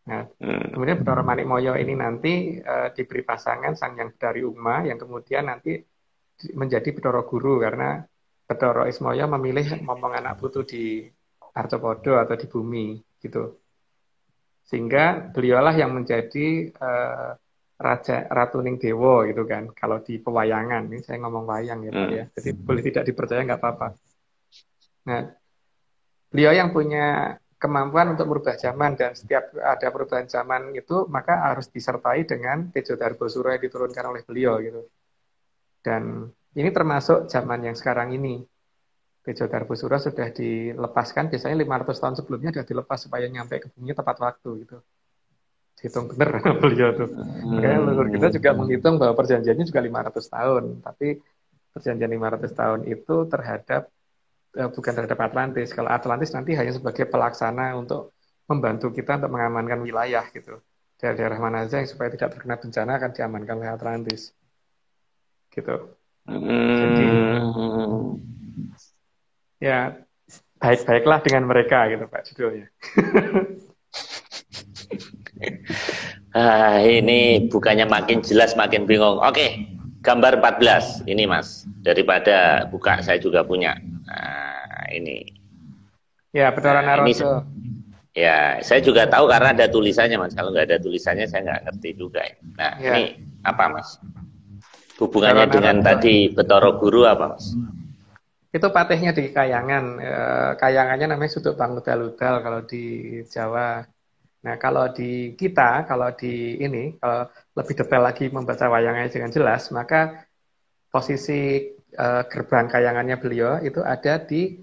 Nah, kemudian Bathara Manikmaya ini nanti diberi pasangan Sang Hyang Betari Uma, yang kemudian nanti menjadi Bathara Guru, karena Bathara Ismaya memilih momong anak putu di Arcapada atau di bumi, gitu. Sehingga beliaulah yang menjadi Raja Ratuning Dewa gitu kan. Kalau di pewayangan, ini saya ngomong wayang ya Pak ya. Jadi boleh tidak dipercaya nggak apa-apa. Nah, beliau yang punya kemampuan untuk merubah zaman, dan setiap ada perubahan zaman itu maka harus disertai dengan Tejo Darbosura yang diturunkan oleh beliau gitu. Dan ini termasuk zaman yang sekarang ini. Tejo Darbosura sudah dilepaskan, biasanya 500 tahun sebelumnya sudah dilepas supaya nyampe ke bumi tepat waktu gitu. Hitung bener beliau tuh. Makanya leluhur kita juga menghitung bahwa perjanjiannya juga 500 tahun. Tapi perjanjian 500 tahun itu terhadap bukan terhadap Atlantis. Kalau Atlantis nanti hanya sebagai pelaksana untuk membantu kita untuk mengamankan wilayah gitu. Daerah-daerah mana saja yang supaya tidak terkena bencana akan diamankan oleh Atlantis. Gitu. Jadi ya baik-baiklah dengan mereka gitu Pak judulnya. Ini bukannya makin jelas makin bingung. Oke, gambar 14 ini Mas. Daripada buka saya juga punya. Nah, ini. Ya, Bathara Narada. Ya, saya juga tahu karena ada tulisannya Mas. Kalau nggak ada tulisannya saya nggak ngerti juga. Nah, ya. Ini apa Mas? Hubungannya dengan tadi Bathara Guru apa Mas? Itu patihnya di Kayangan. Kayangannya namanya Suduk Pangudal-udal kalau di Jawa. Nah, kalau di kita, kalau lebih detail lagi membaca wayangnya dengan jelas, maka posisi gerbang kayangannya beliau itu ada di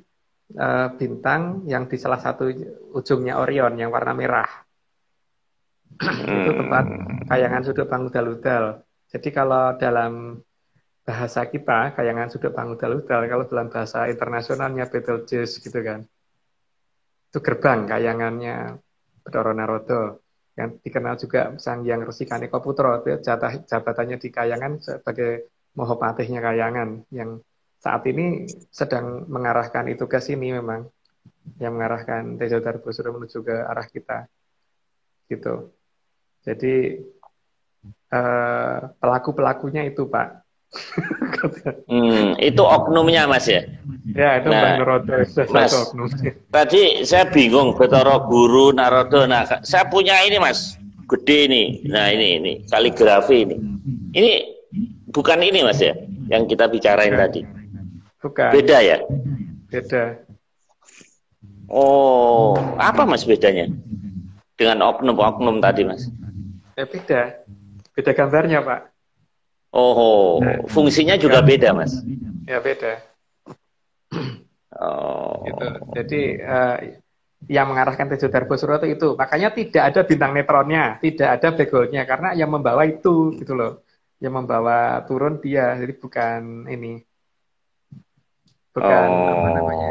bintang yang di salah satu ujungnya Orion yang warna merah. Itu tempat Kayangan Suduk Pangudal-udal. Jadi kalau dalam bahasa kita, Kayangan Suduk Pangudal-udal, kalau dalam bahasa internasionalnya Betelgeuse gitu kan. Itu gerbang kayangannya Bathara Narada, yang dikenal juga Sang Hyang Resi Kaneka Putra. Jabatannya di Kayangan sebagai Mahapatihnya Kayangan, yang saat ini sedang mengarahkan itu ke sini memang, yang mengarahkan Tejo Darbosura menuju ke arah kita gitu. Jadi pelaku-pelakunya itu Pak. Itu oknumnya Mas ya? Ya, itu Bang Narada. Mas, tadi saya bingung Bathara Guru Narada. Nah, saya punya ini Mas, gede ini. Nah ini kaligrafi ini. Ini bukan ini Mas ya, yang kita bicarain tadi. Bukan. Beda ya? Beda. Oh, apa Mas bedanya dengan oknum-oknum tadi Mas? Ya beda. Beda gambarnya Pak. Oh, fungsinya juga beda Mas? Ya beda. Oh. Gitu. Jadi yang mengarahkan Tejo Darbosura itu, makanya tidak ada bintang netronnya, tidak ada begolnya, karena yang membawa itu gitu loh, yang membawa turun dia, jadi bukan ini, bukan apa namanya,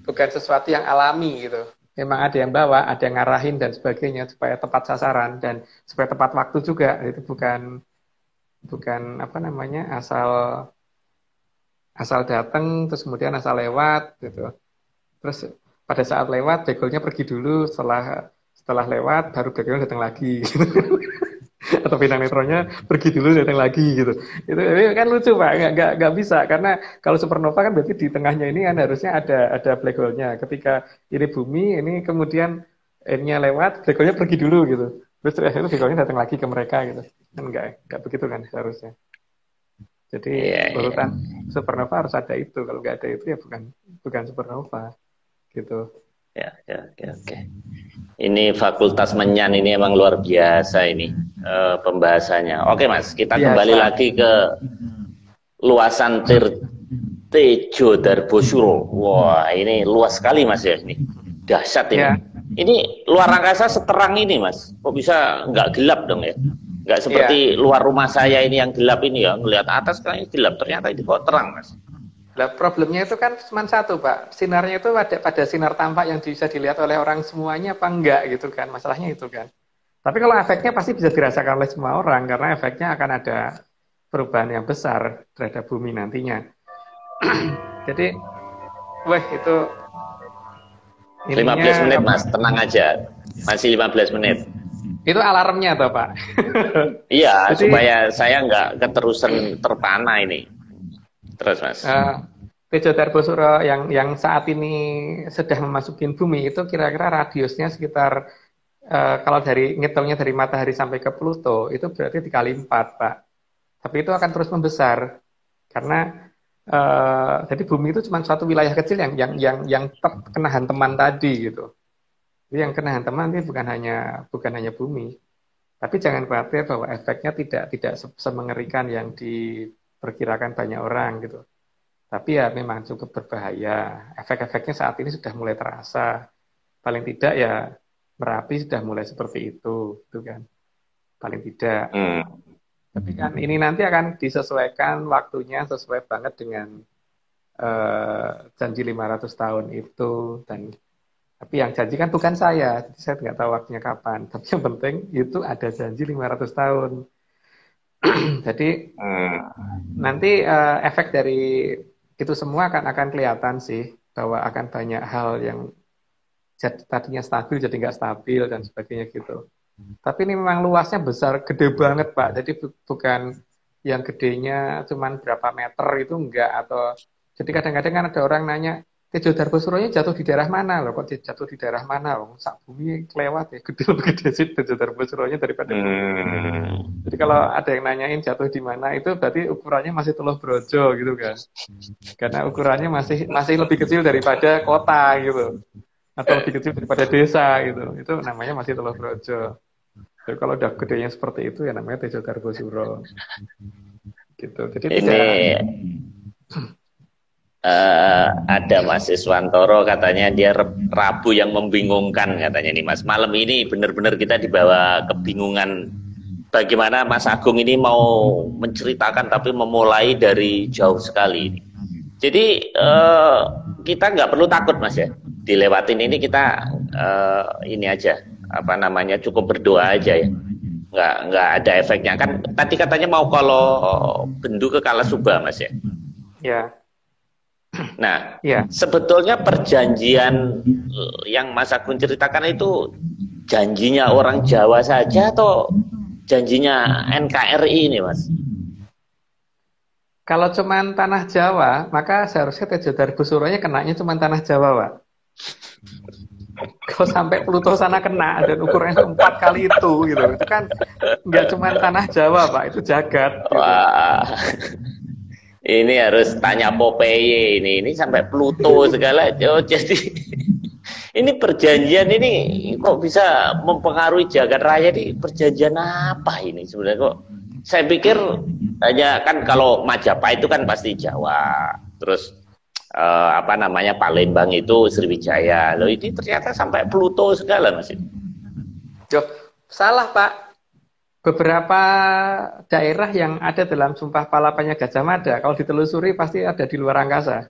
bukan sesuatu yang alami gitu. Memang ada yang bawa, ada yang ngarahin dan sebagainya supaya tepat sasaran dan supaya tepat waktu juga. Itu bukan apa namanya asal datang terus kemudian asal lewat gitu. Terus pada saat lewat begolnya pergi dulu, setelah lewat baru begolnya datang lagi gitu. Atau bintang netronnya pergi dulu datang lagi gitu. Itu kan lucu Pak, nggak bisa, karena kalau supernova kan berarti di tengahnya ini kan harusnya ada black hole-nya. Ketika ini bumi, ini kemudian N-nya lewat, black hole-nya pergi dulu gitu. Terus itu black hole-nya datang lagi ke mereka gitu. Kan nggak begitu kan seharusnya. Jadi urutan supernova harus ada itu. Kalau nggak ada itu ya bukan supernova gitu. Ya, oke. Ini Fakultas Menyan ini emang luar biasa ini pembahasannya. Oke Mas, kita kembali lagi ke luasan Tejo Darbosura. Wah, ini luas sekali Mas ya ini. Dahsyat ini. Ya. Ini luar angkasa seterang ini Mas. Kok bisa nggak gelap dong ya? Nggak seperti luar rumah saya ini yang gelap ini ya, ngelihat atas kayaknya gelap, ternyata ini kok terang Mas. Nah, problemnya itu kan cuma satu, Pak. Sinarnya itu pada sinar tampak yang bisa dilihat oleh orang semuanya apa enggak gitu kan. Masalahnya itu kan. Tapi kalau efeknya pasti bisa dirasakan oleh semua orang karena efeknya akan ada perubahan yang besar terhadap bumi nantinya. Jadi, wah itu 15 menit ininya Mas, tenang aja. Masih 15 menit. itu alarmnya toh, Pak. Iya, Jadi supaya saya nggak keterusan terpana ini. Terus Mas. Tejo Darbosuro yang saat ini sedang memasuki bumi itu kira-kira radiusnya sekitar kalau dari ngitungnya dari matahari sampai ke Pluto itu berarti dikali 4, Pak. Tapi itu akan terus membesar karena jadi bumi itu cuma suatu wilayah kecil yang kena hantaman tadi gitu. Jadi yang kena hantaman ini bukan hanya bumi, tapi jangan khawatir bahwa efeknya tidak semengerikan yang diperkirakan banyak orang gitu. Tapi ya memang cukup berbahaya. Efek-efeknya saat ini sudah mulai terasa. Paling tidak ya Merapi sudah mulai seperti itu, gitu kan. Paling tidak. Tapi kan ini nanti akan disesuaikan waktunya sesuai banget dengan janji 500 tahun itu. Tapi yang janji kan bukan saya, jadi saya nggak tahu waktunya kapan. Tapi yang penting itu ada janji 500 tahun. Jadi nanti efek dari itu semua akan kelihatan sih bahwa akan banyak hal yang tadinya stabil jadi nggak stabil dan sebagainya gitu. Tapi ini memang luasnya besar, gede banget Pak. Jadi bukan yang gedenya cuman berapa meter itu enggak atau jadi kadang-kadang kan ada orang nanya Tejo Darbosuronya jatuh di daerah mana loh? Kok jatuh di daerah mana? Wong sak bumi kelewat ya, lebih gede sih Tejo Darbosuronya daripada bumi. Jadi kalau ada yang nanyain jatuh di mana itu berarti ukurannya masih Teluk Brojo gitu kan. Karena ukurannya masih lebih kecil daripada kota gitu. Atau lebih kecil daripada desa gitu. Itu namanya masih Teluk Brojo. Jadi kalau udah gedenya seperti itu ya namanya Tejo Darbosuro. Gitu. Jadi ini ada Mas Iswantoro katanya dia Rabu yang membingungkan katanya nih Mas. Malam ini benar-benar kita dibawa kebingungan bagaimana Mas Agung ini mau menceritakan tapi memulai dari jauh sekali ini. Jadi kita nggak perlu takut Mas ya. Dilewatin ini kita ini aja apa namanya cukup berdoa aja ya. Nggak ada efeknya kan. Tadi katanya mau kalau bendu ke Kalasuba Mas ya. Ya. Nah, sebetulnya perjanjian yang Mas Agung ceritakan itu janjinya orang Jawa saja atau janjinya NKRI ini, Mas? Kalau cuman tanah Jawa, maka seharusnya Tejo Darbosuronya kenanya cuman tanah Jawa, Pak. Kalau sampai Pluto sana kena dan ukurannya 4 kali itu, gitu. Itu kan nggak cuman tanah Jawa, Pak, itu jagat. Gitu. Wah. Ini harus tanya Popeye ini sampai Pluto segala. Oh, jadi ini perjanjian ini kok bisa mempengaruhi jagat raya ini perjanjian apa ini sebenarnya kok? Saya pikir hanya kan kalau Majapahit itu kan pasti Jawa, terus apa namanya Palembang itu Sriwijaya. Loh ini ternyata sampai Pluto segala Mas. Yo, salah Pak. Beberapa daerah yang ada dalam Sumpah Palapanya Gajah Mada, kalau ditelusuri pasti ada di luar angkasa.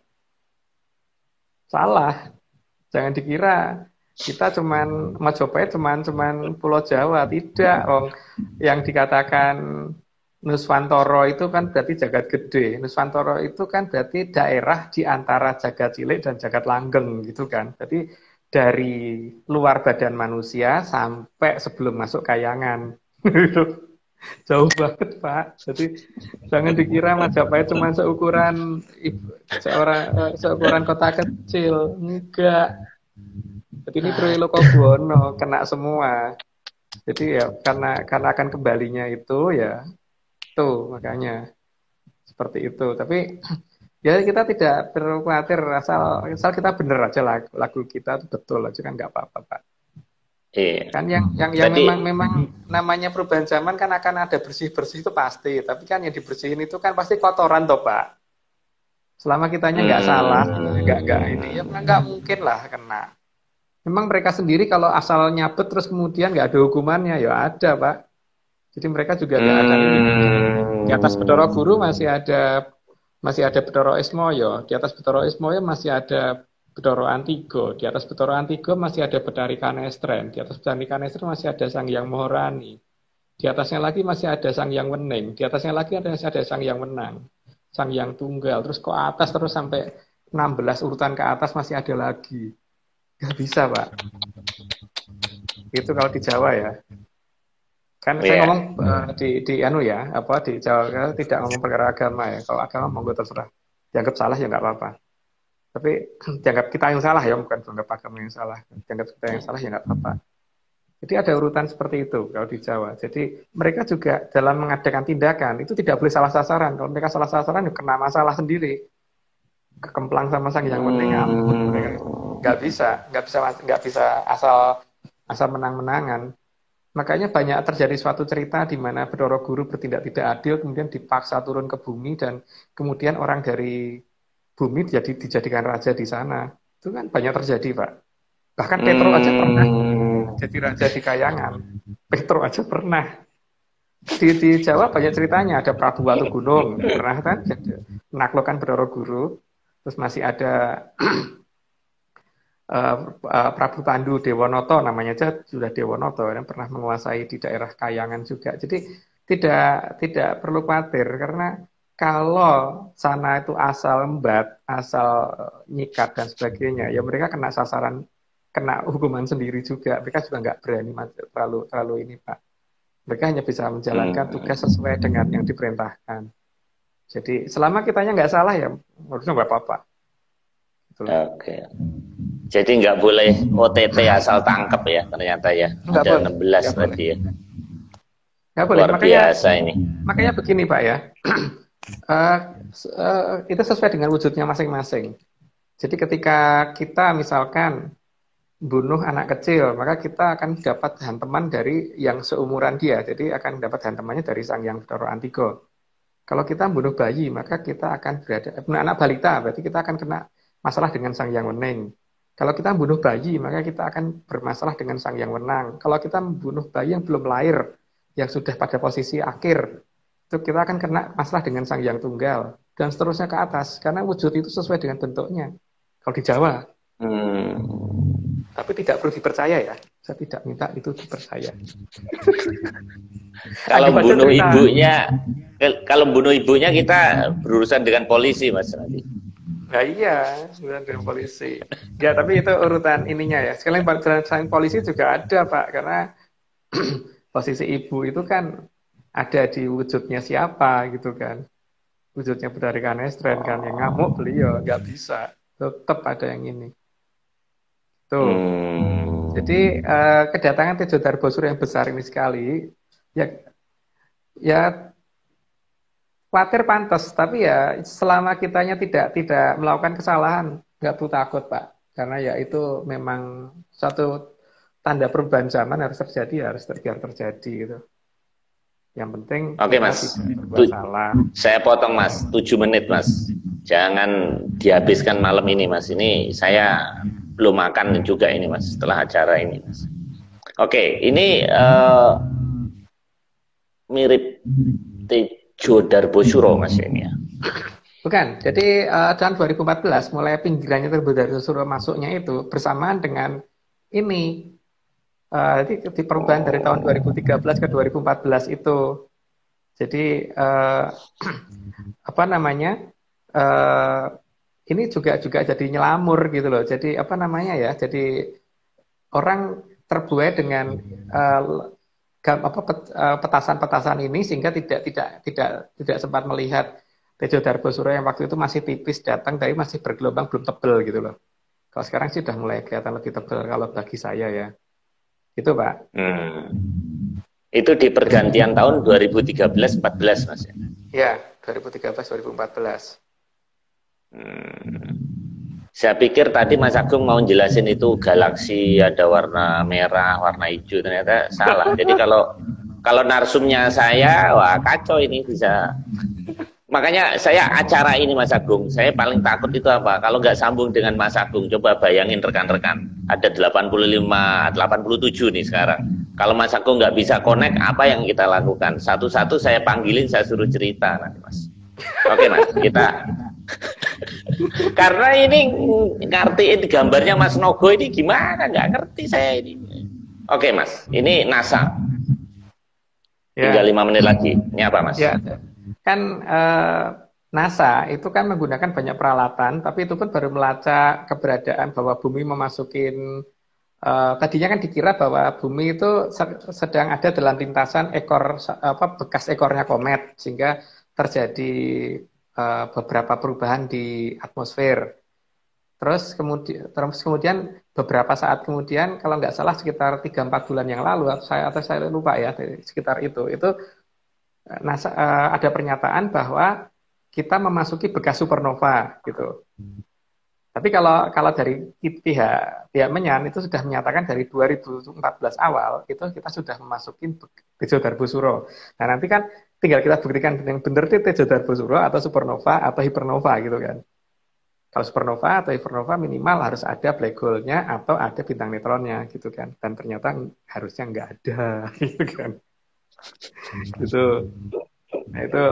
Salah. Jangan dikira kita cuman Majapahit cuman Pulau Jawa, tidak. Yang dikatakan Nuswantoro itu kan berarti jagat gede. Nuswantoro itu kan berarti daerah di antara jagat cilik dan jagat langgeng gitu kan. Jadi dari luar badan manusia sampai sebelum masuk kayangan. Jauh banget Pak. Jadi jangan dikira Majapahit cuma seukuran kota kecil. Enggak. Jadi ini Troilokobono kena semua. Jadi ya karena akan kembalinya itu ya tuh makanya seperti itu. Tapi ya kita tidak perlu khawatir asal kita bener aja lagu kita itu betul aja kan nggak apa-apa Pak. Iya. Kan yang memang namanya perubahan zaman kan akan ada bersih-bersih itu pasti, tapi kan yang dibersihin itu kan pasti kotoran toh Pak. Selama kitanya nggak salah, nggak ini ya nggak mungkin lah kena. Memang mereka sendiri kalau asal nyabet terus kemudian nggak ada hukumannya ya ada Pak. Jadi mereka juga nggak akan ini. Di atas Bedoro Guru masih ada masih ada Bathara Ismaya, di atas Bathara Ismaya masih ada Bathara Antiga, di atas Bathara Antiga masih ada Betari Kanestren, di atas Betari Kanestren masih ada Sang Hyang Maharani, di atasnya lagi masih ada Sang Hyang Wening, di atasnya lagi masih ada Sang Hyang Wenang, Sang Hyang Tunggal, terus ke atas terus sampai 16 urutan ke atas masih ada lagi. Gak bisa, Pak. Itu kalau di Jawa ya. Kan saya ngomong di anu ya, apa di Jawa tidak ngomong perkara agama ya. Kalau agama monggo terserah. Dianggap salah ya nggak apa-apa. Tapi dianggap kita yang salah ya, bukan dianggap agama yang salah. Dianggap kita yang salah ya nggak apa-apa. Jadi ada urutan seperti itu kalau di Jawa. Jadi mereka juga dalam mengadakan tindakan itu tidak boleh salah sasaran. Kalau mereka salah sasaran ya kena masalah sendiri. Kekemplang sama Sang Hyang Wening, nggak bisa asal menang-menangan. Makanya banyak terjadi suatu cerita di mana Bathara Guru bertindak tidak adil, kemudian dipaksa turun ke bumi dan kemudian orang dari bumi dijadikan raja di sana. Itu kan banyak terjadi, Pak. Bahkan Petro aja pernah jadi raja di Kayangan. Petro aja pernah. Di Jawa banyak ceritanya. Ada Prabu Watu Gunung pernah kan menaklukkan Bathara Guru. Terus masih ada Prabu Pandu Dewonoto, namanya aja sudah Dewonoto, yang pernah menguasai di daerah Kayangan juga. Jadi tidak perlu khawatir, karena kalau sana itu asal embat, asal nyikat dan sebagainya, ya mereka kena sasaran, kena hukuman sendiri juga. Mereka juga nggak berani terlalu ini, Pak. Mereka hanya bisa menjalankan tugas sesuai dengan yang diperintahkan. Jadi selama kitanya nggak salah ya harusnya nggak apa-apa. Oke. Jadi nggak boleh OTT asal tangkap ya ternyata ya. Nggak ada boleh. 16 tadi ya. Nggak boleh. Luar biasa ini. Makanya begini Pak ya. Itu sesuai dengan wujudnya masing-masing. Jadi ketika kita misalkan bunuh anak kecil, maka kita akan dapat hantaman dari yang seumuran dia. Jadi akan dapat hantamannya dari Sang Hyang Bathara Antiga. Kalau kita bunuh bayi, maka kita akan bunuh anak balita, berarti kita akan kena masalah dengan Sang Hyang Wening. Kalau kita bunuh bayi, maka kita akan bermasalah dengan Sang Hyang Wenang. Kalau kita membunuh bayi yang belum lahir, yang sudah pada posisi akhir, itu kita akan kena masalah dengan Sang Hyang Tunggal. Dan seterusnya ke atas, karena wujud itu sesuai dengan bentuknya. Kalau di Jawa. Tapi tidak perlu dipercaya ya. Saya tidak minta itu dipercaya. Kalau bunuh ibunya kita berurusan dengan polisi, Mas nanti. Nah iya, urusan dengan polisi. Ya tapi itu urutan ininya ya. Sekalian selain polisi juga ada Pak, karena posisi ibu itu kan ada di wujudnya siapa gitu kan. Wujudnya Betari Kanestren kan, yang ngamuk beliau nggak bisa. Tetap ada yang ini. Tuh. Jadi kedatangan Tejo Darbosuro yang besar ini sekali, ya khawatir pantas, tapi ya selama kitanya tidak melakukan kesalahan, nggak perlu takut Pak, karena ya itu memang satu tanda perubahan zaman harus terjadi, biar terjadi gitu. Yang penting Oke, Mas. Salah. Saya potong Mas, 7 menit Mas. Jangan dihabiskan malam ini Mas. Ini saya belum makan juga ini Mas setelah acara ini Mas. Oke, ini mirip Tejo Darbosuro Mas ini ya. Bukan, jadi tahun 2014 mulai pinggirannya Tejo Darbosuro masuknya itu bersamaan dengan ini. Jadi di perubahan dari tahun 2013 ke 2014 itu. Jadi apa namanya? Ini juga jadi nyelamur gitu loh. Jadi apa namanya ya? Jadi orang terbuai dengan petasan-petasan ini sehingga tidak sempat melihat Tejo Darbosuro yang waktu itu masih tipis datang, tapi masih bergelombang, belum tebel gitu loh. Kalau sekarang sih udah mulai kelihatan lebih tebel kalau bagi saya ya. Itu Pak. Itu di pergantian tahun 2013-14 Mas ya? Ya, 2013-2014. Saya pikir tadi Mas Agung mau jelasin itu galaksi ada warna merah, warna hijau, ternyata salah. Jadi kalau narsumnya saya, wah kacau ini bisa. Makanya saya acara ini Mas Agung, saya paling takut itu apa? Kalau nggak sambung dengan Mas Agung, coba bayangin rekan-rekan, ada 85, 87 nih sekarang. Kalau Mas Agung nggak bisa connect, apa yang kita lakukan? Satu-satu saya panggilin, saya suruh cerita nanti Mas. Oke Mas, kita karena ini ngertiin gambarnya Mas Nogo ini gimana? Nggak ngerti saya ini. Oke Mas, ini NASA. Tinggal 5 menit lagi. Ini apa Mas? Ya, kan NASA itu kan menggunakan banyak peralatan, tapi itu pun baru melacak keberadaan bahwa bumi memasukin tadinya kan dikira bahwa bumi itu sedang ada dalam lintasan bekas ekornya komet, sehingga terjadi beberapa perubahan di atmosfer. Terus kemudian beberapa saat kemudian, kalau nggak salah sekitar 3-4 bulan yang lalu, atau saya lupa ya, sekitar itu NASA, ada pernyataan bahwa kita memasuki bekas supernova gitu. Tapi kalau dari pihak Menyan itu sudah menyatakan dari 2014 awal itu kita sudah memasuki Tejo Darbusuro. Nah nanti kan tinggal kita buktikan yang benar itu Tejo Darbusuro atau supernova atau hypernova gitu kan. Kalau supernova atau hypernova minimal harus ada black hole-nya atau ada bintang neutronnya gitu kan. Dan ternyata harusnya nggak ada gitu kan. Gitu. Nah itu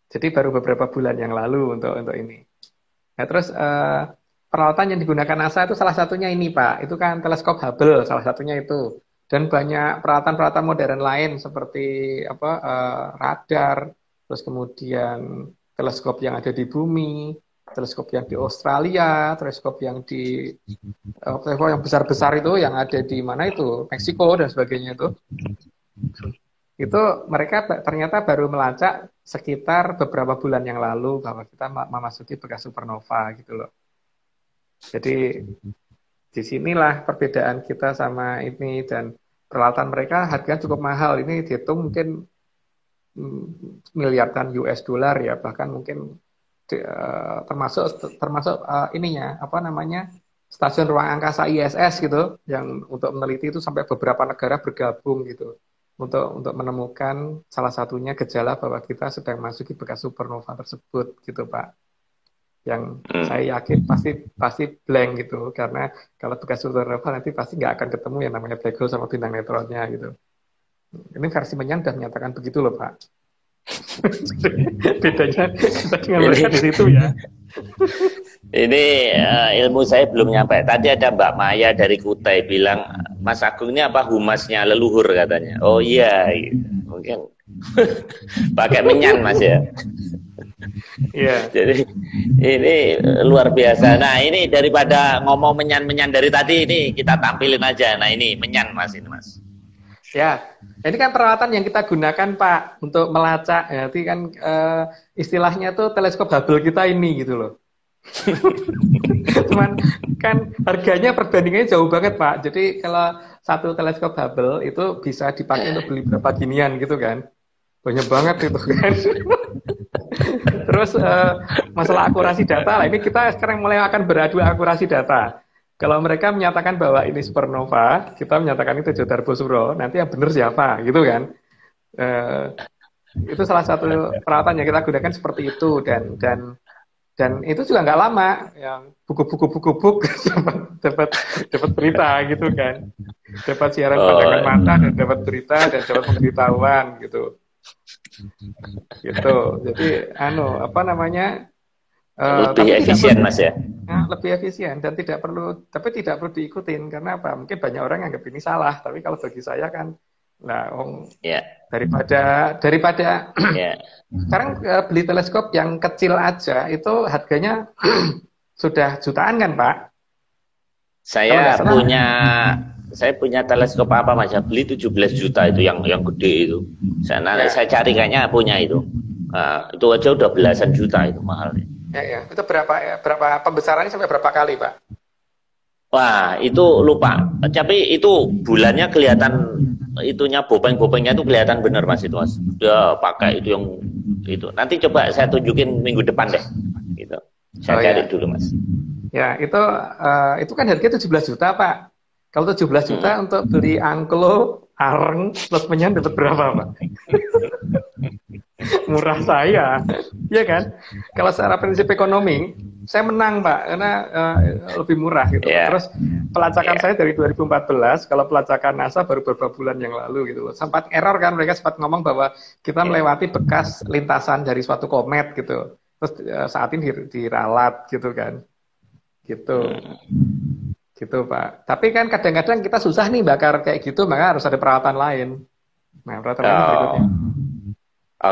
jadi baru beberapa bulan yang lalu untuk ini. Nah terus peralatan yang digunakan NASA itu salah satunya ini Pak. Itu kan teleskop Hubble salah satunya itu. Dan banyak peralatan-peralatan modern lain seperti radar, terus kemudian teleskop yang ada di bumi, teleskop yang di Australia, teleskop yang teleskop yang besar-besar itu yang ada di mana itu, Meksiko dan sebagainya itu mereka ternyata baru melacak sekitar beberapa bulan yang lalu bahwa kita memasuki bekas supernova gitu loh. Jadi disinilah perbedaan kita sama ini, dan peralatan mereka harganya cukup mahal. Ini dihitung mungkin miliaran US dollar ya, bahkan mungkin termasuk ininya stasiun ruang angkasa ISS gitu, yang untuk meneliti itu sampai beberapa negara bergabung gitu untuk menemukan salah satunya gejala bahwa kita sedang masuk di bekas supernova tersebut gitu Pak. Yang saya yakin pasti blank gitu, karena kalau bekas supernova nanti pasti nggak akan ketemu yang namanya black hole sama bintang neutronnya gitu. Ini versi Menyan sudah menyatakan begitu loh Pak. Bedanya kita dengan mereka di situ ya. Ini ilmu saya belum nyampe. Tadi ada Mbak Maya dari Kutai bilang, Mas Agung ini apa humasnya leluhur katanya. Oh iya, mungkin pakai Menyan Mas ya. Iya. Jadi ini luar biasa. Nah ini daripada ngomong Menyan dari tadi, ini kita tampilin aja. Nah ini Menyan Mas, ini Mas. Ya, ini kan peralatan yang kita gunakan Pak untuk melacak. Jadi kan istilahnya tuh teleskop Hubble kita ini gitu loh. Cuman kan harganya perbandingannya jauh banget Pak. Jadi kalau satu teleskop Hubble itu bisa dipakai untuk beli berapa ginian gitu kan. Banyak banget itu kan. Terus masalah akurasi data lah. Ini kita sekarang mulai akan beradu akurasi data. Kalau mereka menyatakan bahwa ini supernova, kita menyatakan itu Tejo Darbusuro, nanti yang benar siapa, gitu kan? Itu salah satu peralatan yang kita gunakan seperti itu, dan itu juga nggak lama, yang buku dapat berita, gitu kan? Dapat siaran pandangan mata dan dapat berita dan dapat pemberitahuan, gitu. Gitu. Jadi, lebih efisien Mas ya. Lebih efisien dan tidak perlu diikutin, karena apa? Mungkin banyak orang yang anggap ini salah, tapi kalau bagi saya kan, daripada sekarang beli teleskop yang kecil aja itu harganya sudah jutaan kan Pak? Saya punya teleskop apa Mas? Beli 17 juta itu yang gede itu. Saya cari kayaknya punya itu. Itu aja udah belasan juta itu mahalnya. Ya. Itu berapa pembesarannya sampai berapa kali Pak? Wah, itu lupa. Tapi itu bulannya kelihatan, itunya bopeng-bopengnya itu kelihatan benar Mas itu Mas. Udah pakai itu yang itu. Nanti coba saya tunjukin minggu depan deh. Gitu. Saya cari dulu Mas. Ya, itu kan harganya 17 juta Pak. Kalau 17 juta untuk beli angklo, areng, plus Menyan dapat berapa Pak? Murah saya, ya kan? Kalau secara prinsip ekonomi, saya menang Pak, karena lebih murah gitu. Yeah. Terus pelacakan Yeah. saya dari 2014, kalau pelacakan NASA baru beberapa bulan yang lalu gitu loh. Sempat error kan, mereka sempat ngomong bahwa kita melewati bekas lintasan dari suatu komet gitu. Terus saat ini diralat gitu kan. Gitu. Gitu Pak. Tapi kan kadang-kadang kita susah nih bakar kayak gitu, maka harus ada peralatan lain. Nah, peralatan lain berikutnya.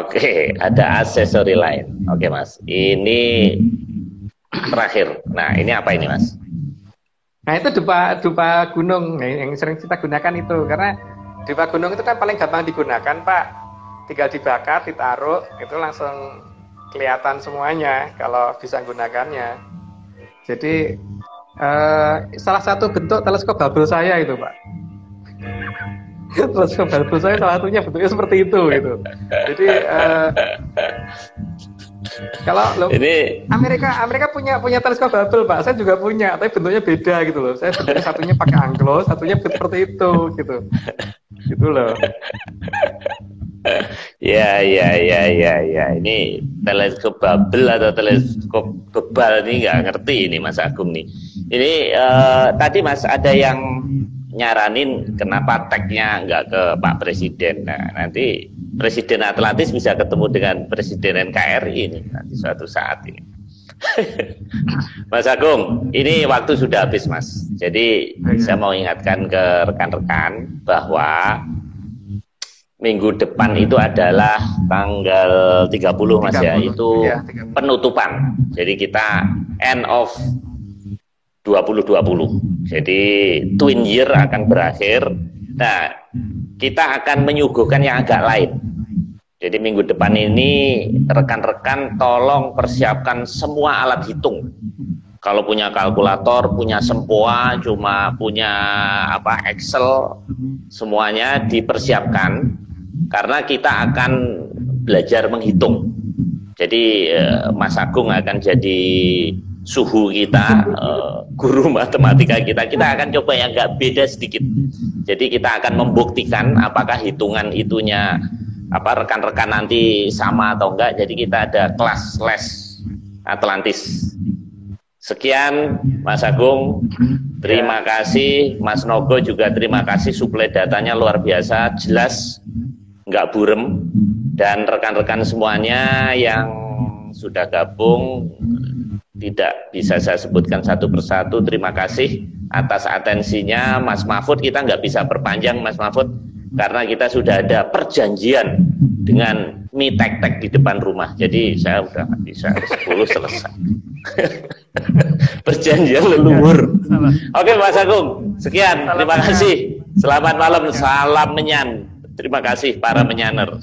Oke, ada aksesori lain. Oke Mas, ini terakhir. Nah, ini apa ini Mas? Nah, itu dupa gunung yang sering kita gunakan itu. Karena dupa gunung itu kan paling gampang digunakan Pak. Tinggal dibakar, ditaruh, itu langsung kelihatan semuanya kalau bisa gunakannya. Jadi salah satu bentuk teleskop Hubble saya itu Pak. Teleskop Hubble saya salah satunya bentuknya seperti itu gitu. Jadi kalau ini Amerika punya teleskop Hubble Pak, saya juga punya, tapi bentuknya beda gitu loh. Saya bentuknya satunya pakai anglo, satunya seperti itu gitu. Gitu loh. Ya. Ini teleskop Hubble atau teleskop bebal ini nggak ngerti ini Mas Agung nih. Ini tadi Mas ada yang nyaranin kenapa tagnya nggak ke Pak Presiden. Nah, nanti Presiden Atlantis bisa ketemu dengan Presiden NKRI ini nanti suatu saat ini. Mas Agung, ini waktu sudah habis Mas. Jadi saya mau ingatkan ke rekan-rekan bahwa minggu depan itu adalah tanggal 30 Mas 30, ya, itu ya, penutupan. Jadi kita end of 2020. Jadi twin year akan berakhir. Nah, kita akan menyuguhkan yang agak lain. Jadi minggu depan ini rekan-rekan tolong persiapkan semua alat hitung. Kalau punya kalkulator, punya sempoa, cuma punya Excel, semuanya dipersiapkan karena kita akan belajar menghitung. Jadi Mas Agung akan jadi suhu kita, guru matematika kita akan coba yang nggak beda sedikit. Jadi kita akan membuktikan apakah hitungan itunya rekan-rekan nanti sama atau enggak. Jadi kita ada kelas les Atlantis. Sekian Mas Agung, terima kasih. Mas Nogo juga terima kasih, suplai datanya luar biasa, jelas, nggak burem. Dan rekan-rekan semuanya yang sudah gabung, tidak bisa saya sebutkan satu persatu. Terima kasih atas atensinya. Mas Mahfud, kita nggak bisa perpanjang Mas Mahfud, karena kita sudah ada perjanjian dengan mie tek-tek di depan rumah. Jadi saya udah nggak bisa, 10 selesai. Perjanjian leluhur. Oke Mas Agung, sekian. Terima kasih. Selamat malam, salam menyan. Terima kasih para menyaner.